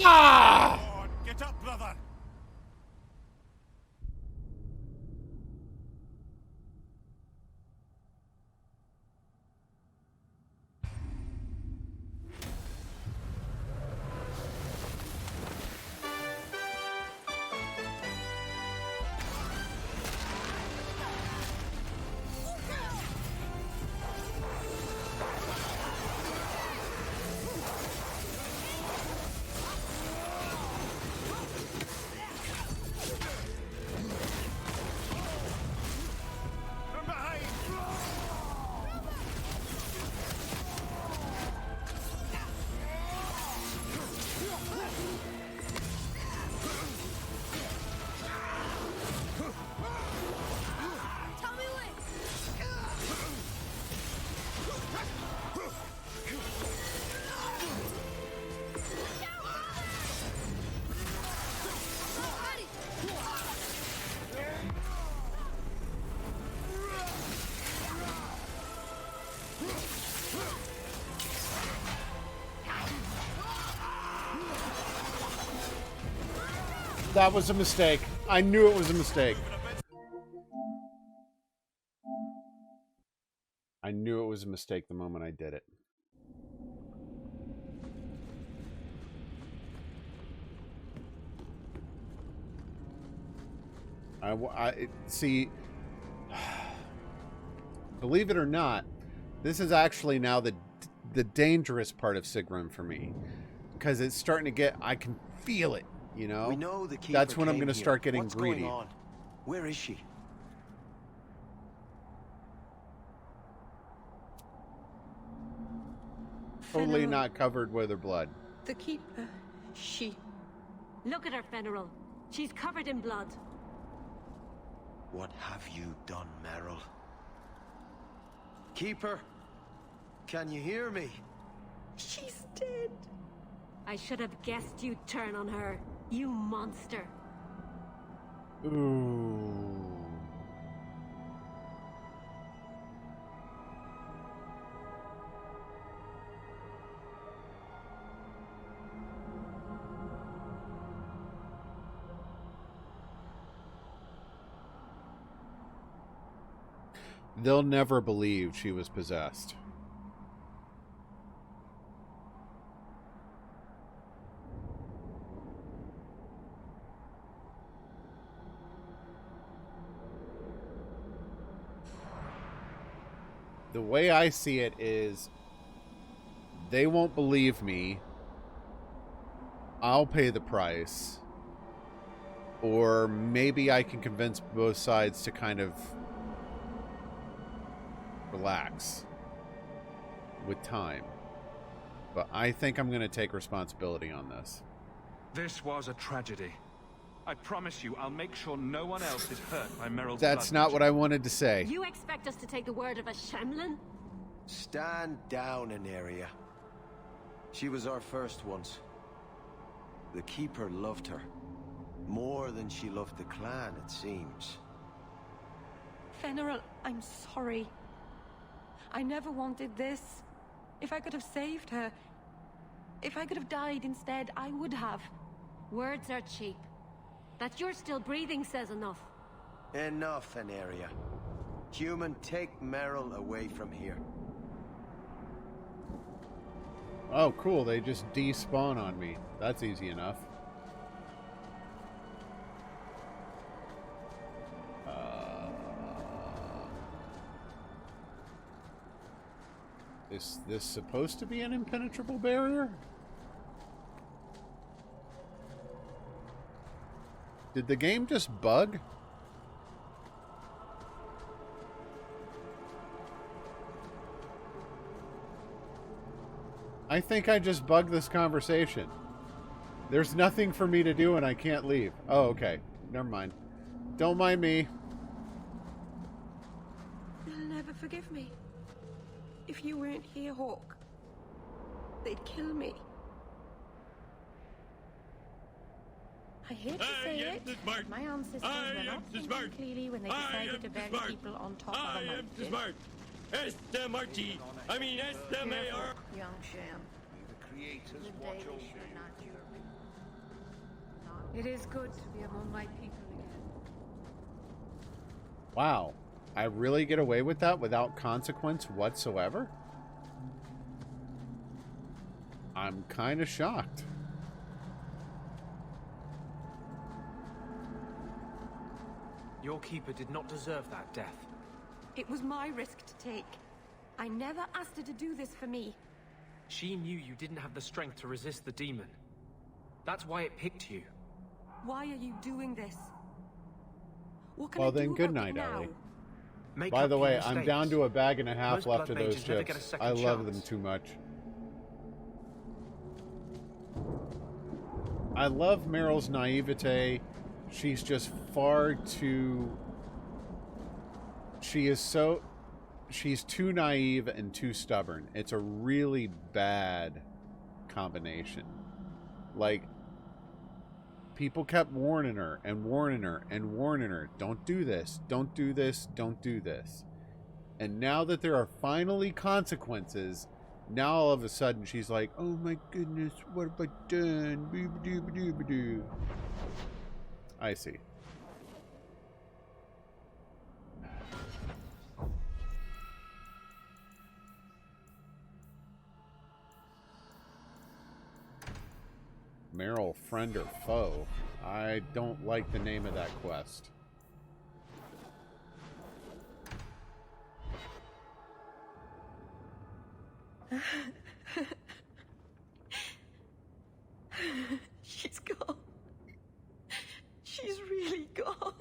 [SPEAKER 7] Ah! Get up, brother!
[SPEAKER 1] That was a mistake. I knew it was a mistake. I knew it was a mistake the moment I did it. I see. Believe it or not, this is actually now the dangerous part of Sigrun for me, because it's starting to get. I can feel it. You know.
[SPEAKER 13] We know the Keeper
[SPEAKER 1] That's when I'm
[SPEAKER 13] came
[SPEAKER 1] going to
[SPEAKER 13] here.
[SPEAKER 1] start getting
[SPEAKER 13] What's
[SPEAKER 1] greedy.
[SPEAKER 13] Going on? Where is she?
[SPEAKER 1] Totally
[SPEAKER 19] Fenrir.
[SPEAKER 1] not covered with her blood.
[SPEAKER 19] The Keeper, she...
[SPEAKER 10] Look at her, Merrill. She's covered in blood.
[SPEAKER 13] What have you done, Merrill? Keeper, can you hear me?
[SPEAKER 19] She's dead.
[SPEAKER 10] I should have guessed you'd turn on her, you monster.
[SPEAKER 1] Ooh. They'll never believe she was possessed. The way I see it is, they won't believe me. I'll pay the price. Or maybe I can convince both sides to kind of relax with time. But I think I'm going to take responsibility on this.
[SPEAKER 6] This was a tragedy. I promise you, I'll make sure no one else is hurt by Merrill's
[SPEAKER 1] That's
[SPEAKER 6] blood.
[SPEAKER 1] not what I wanted to say.
[SPEAKER 10] You expect us to take the word of a Shemlin?
[SPEAKER 13] Stand down, Aneria. She was our first once. The Keeper loved her. More than she loved the clan, it seems.
[SPEAKER 20] Merrill, I'm sorry. I never wanted this. If I could have saved her, if I could have died instead, I would have.
[SPEAKER 10] Words are cheap. That you're still breathing says enough.
[SPEAKER 18] Enough, Aneria. Human, take Merrill away from here.
[SPEAKER 1] Oh, cool. They just despawn on me. That's easy enough. Is this supposed to be an impenetrable barrier? Did the game just bug? I think I just bugged this conversation. There's nothing for me to do and I can't leave. Oh, okay. Never mind. Don't mind me.
[SPEAKER 20] They'll never forgive me. If you weren't here, Hawk, they'd kill me. I hate to say it, but my ancestors were not thinking clearly when they decided to bury people on top of a mountain.
[SPEAKER 7] I am smart. S-M-R-T. I mean S-M-A-R.
[SPEAKER 22] Young Shan.
[SPEAKER 18] The creators
[SPEAKER 19] The
[SPEAKER 18] watch
[SPEAKER 19] day
[SPEAKER 18] over
[SPEAKER 19] we
[SPEAKER 18] you.
[SPEAKER 19] shall not your
[SPEAKER 10] It is good to be among my people again.
[SPEAKER 1] Wow. I really get away with that without consequence whatsoever? I'm kind of shocked.
[SPEAKER 2] Your keeper did not deserve that death.
[SPEAKER 20] It was my risk to take. I never asked her to do this for me.
[SPEAKER 2] She knew you didn't have the strength to resist the demon. That's why it picked you.
[SPEAKER 20] Why are you doing this? What can
[SPEAKER 1] Well
[SPEAKER 20] I do
[SPEAKER 1] then, good
[SPEAKER 20] about
[SPEAKER 1] night,
[SPEAKER 20] it now?
[SPEAKER 1] Ellie.
[SPEAKER 2] Make
[SPEAKER 1] By
[SPEAKER 2] up
[SPEAKER 1] the
[SPEAKER 2] for
[SPEAKER 1] way,
[SPEAKER 2] your
[SPEAKER 1] I'm
[SPEAKER 2] mistakes.
[SPEAKER 1] down to a bag and a half
[SPEAKER 2] Most
[SPEAKER 1] left
[SPEAKER 2] blood
[SPEAKER 1] of those
[SPEAKER 2] mages never
[SPEAKER 1] chips.
[SPEAKER 2] get a second
[SPEAKER 1] I love
[SPEAKER 2] chance.
[SPEAKER 1] them too much. I love Merrill's naivete. She's just far too... She's too naive and too stubborn. It's a really bad combination. Like, people kept warning her and warning her and warning her. Don't do this. Don't do this. Don't do this. And now that there are finally consequences, now all of a sudden she's like, oh my goodness, what have I done? Boo-ba-doo-ba-doo-ba-doo. I see. Merrill, friend or foe? I don't like the name of that quest.
[SPEAKER 20] She's gone. She's really gone.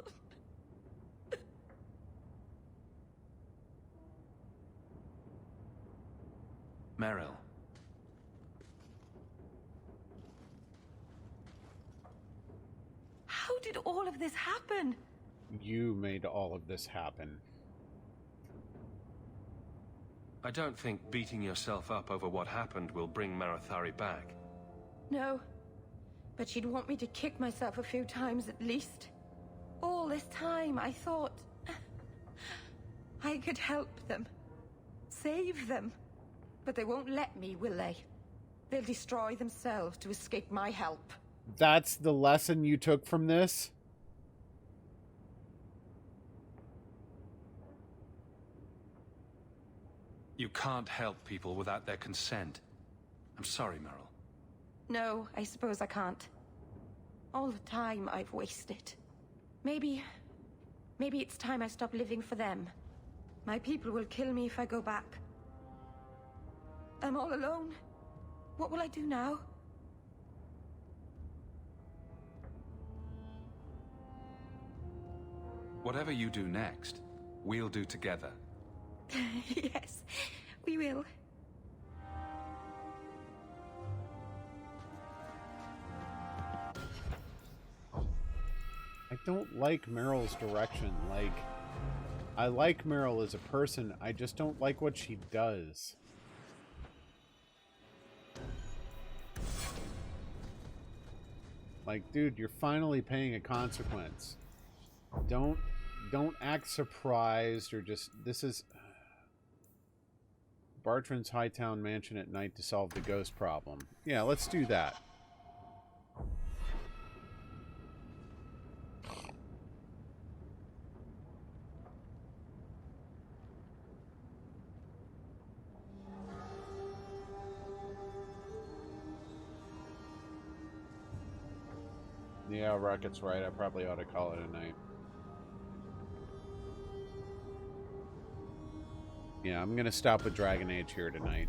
[SPEAKER 6] Merrill.
[SPEAKER 20] How did all of this happen?
[SPEAKER 1] You made all of this happen.
[SPEAKER 6] I don't think beating yourself up over what happened will bring Marathari back.
[SPEAKER 20] No. But she'd want me to kick myself a few times at least. All this time, I thought... I could help them. Save them. But they won't let me, will they? They'll destroy themselves to escape my help.
[SPEAKER 1] That's the lesson you took from this?
[SPEAKER 6] You can't help people without their consent. I'm sorry, Merrill.
[SPEAKER 20] No, I suppose I can't. All the time I've wasted. Maybe it's time I stop living for them. My people will kill me if I go back. I'm all alone. What will I do now?
[SPEAKER 6] Whatever you do next, we'll do together.
[SPEAKER 20] Yes, we will.
[SPEAKER 1] I don't like Merrill's direction. Like, I like Merrill as a person. I just don't like what she does. Like, dude, you're finally paying a consequence. Don't don't act surprised or just... This is... Bartrand's Hightown Mansion at night to solve the ghost problem. Yeah, let's do that. Yeah, Rocket's right. I probably ought to call it a night. Yeah, I'm going to stop with Dragon Age here tonight.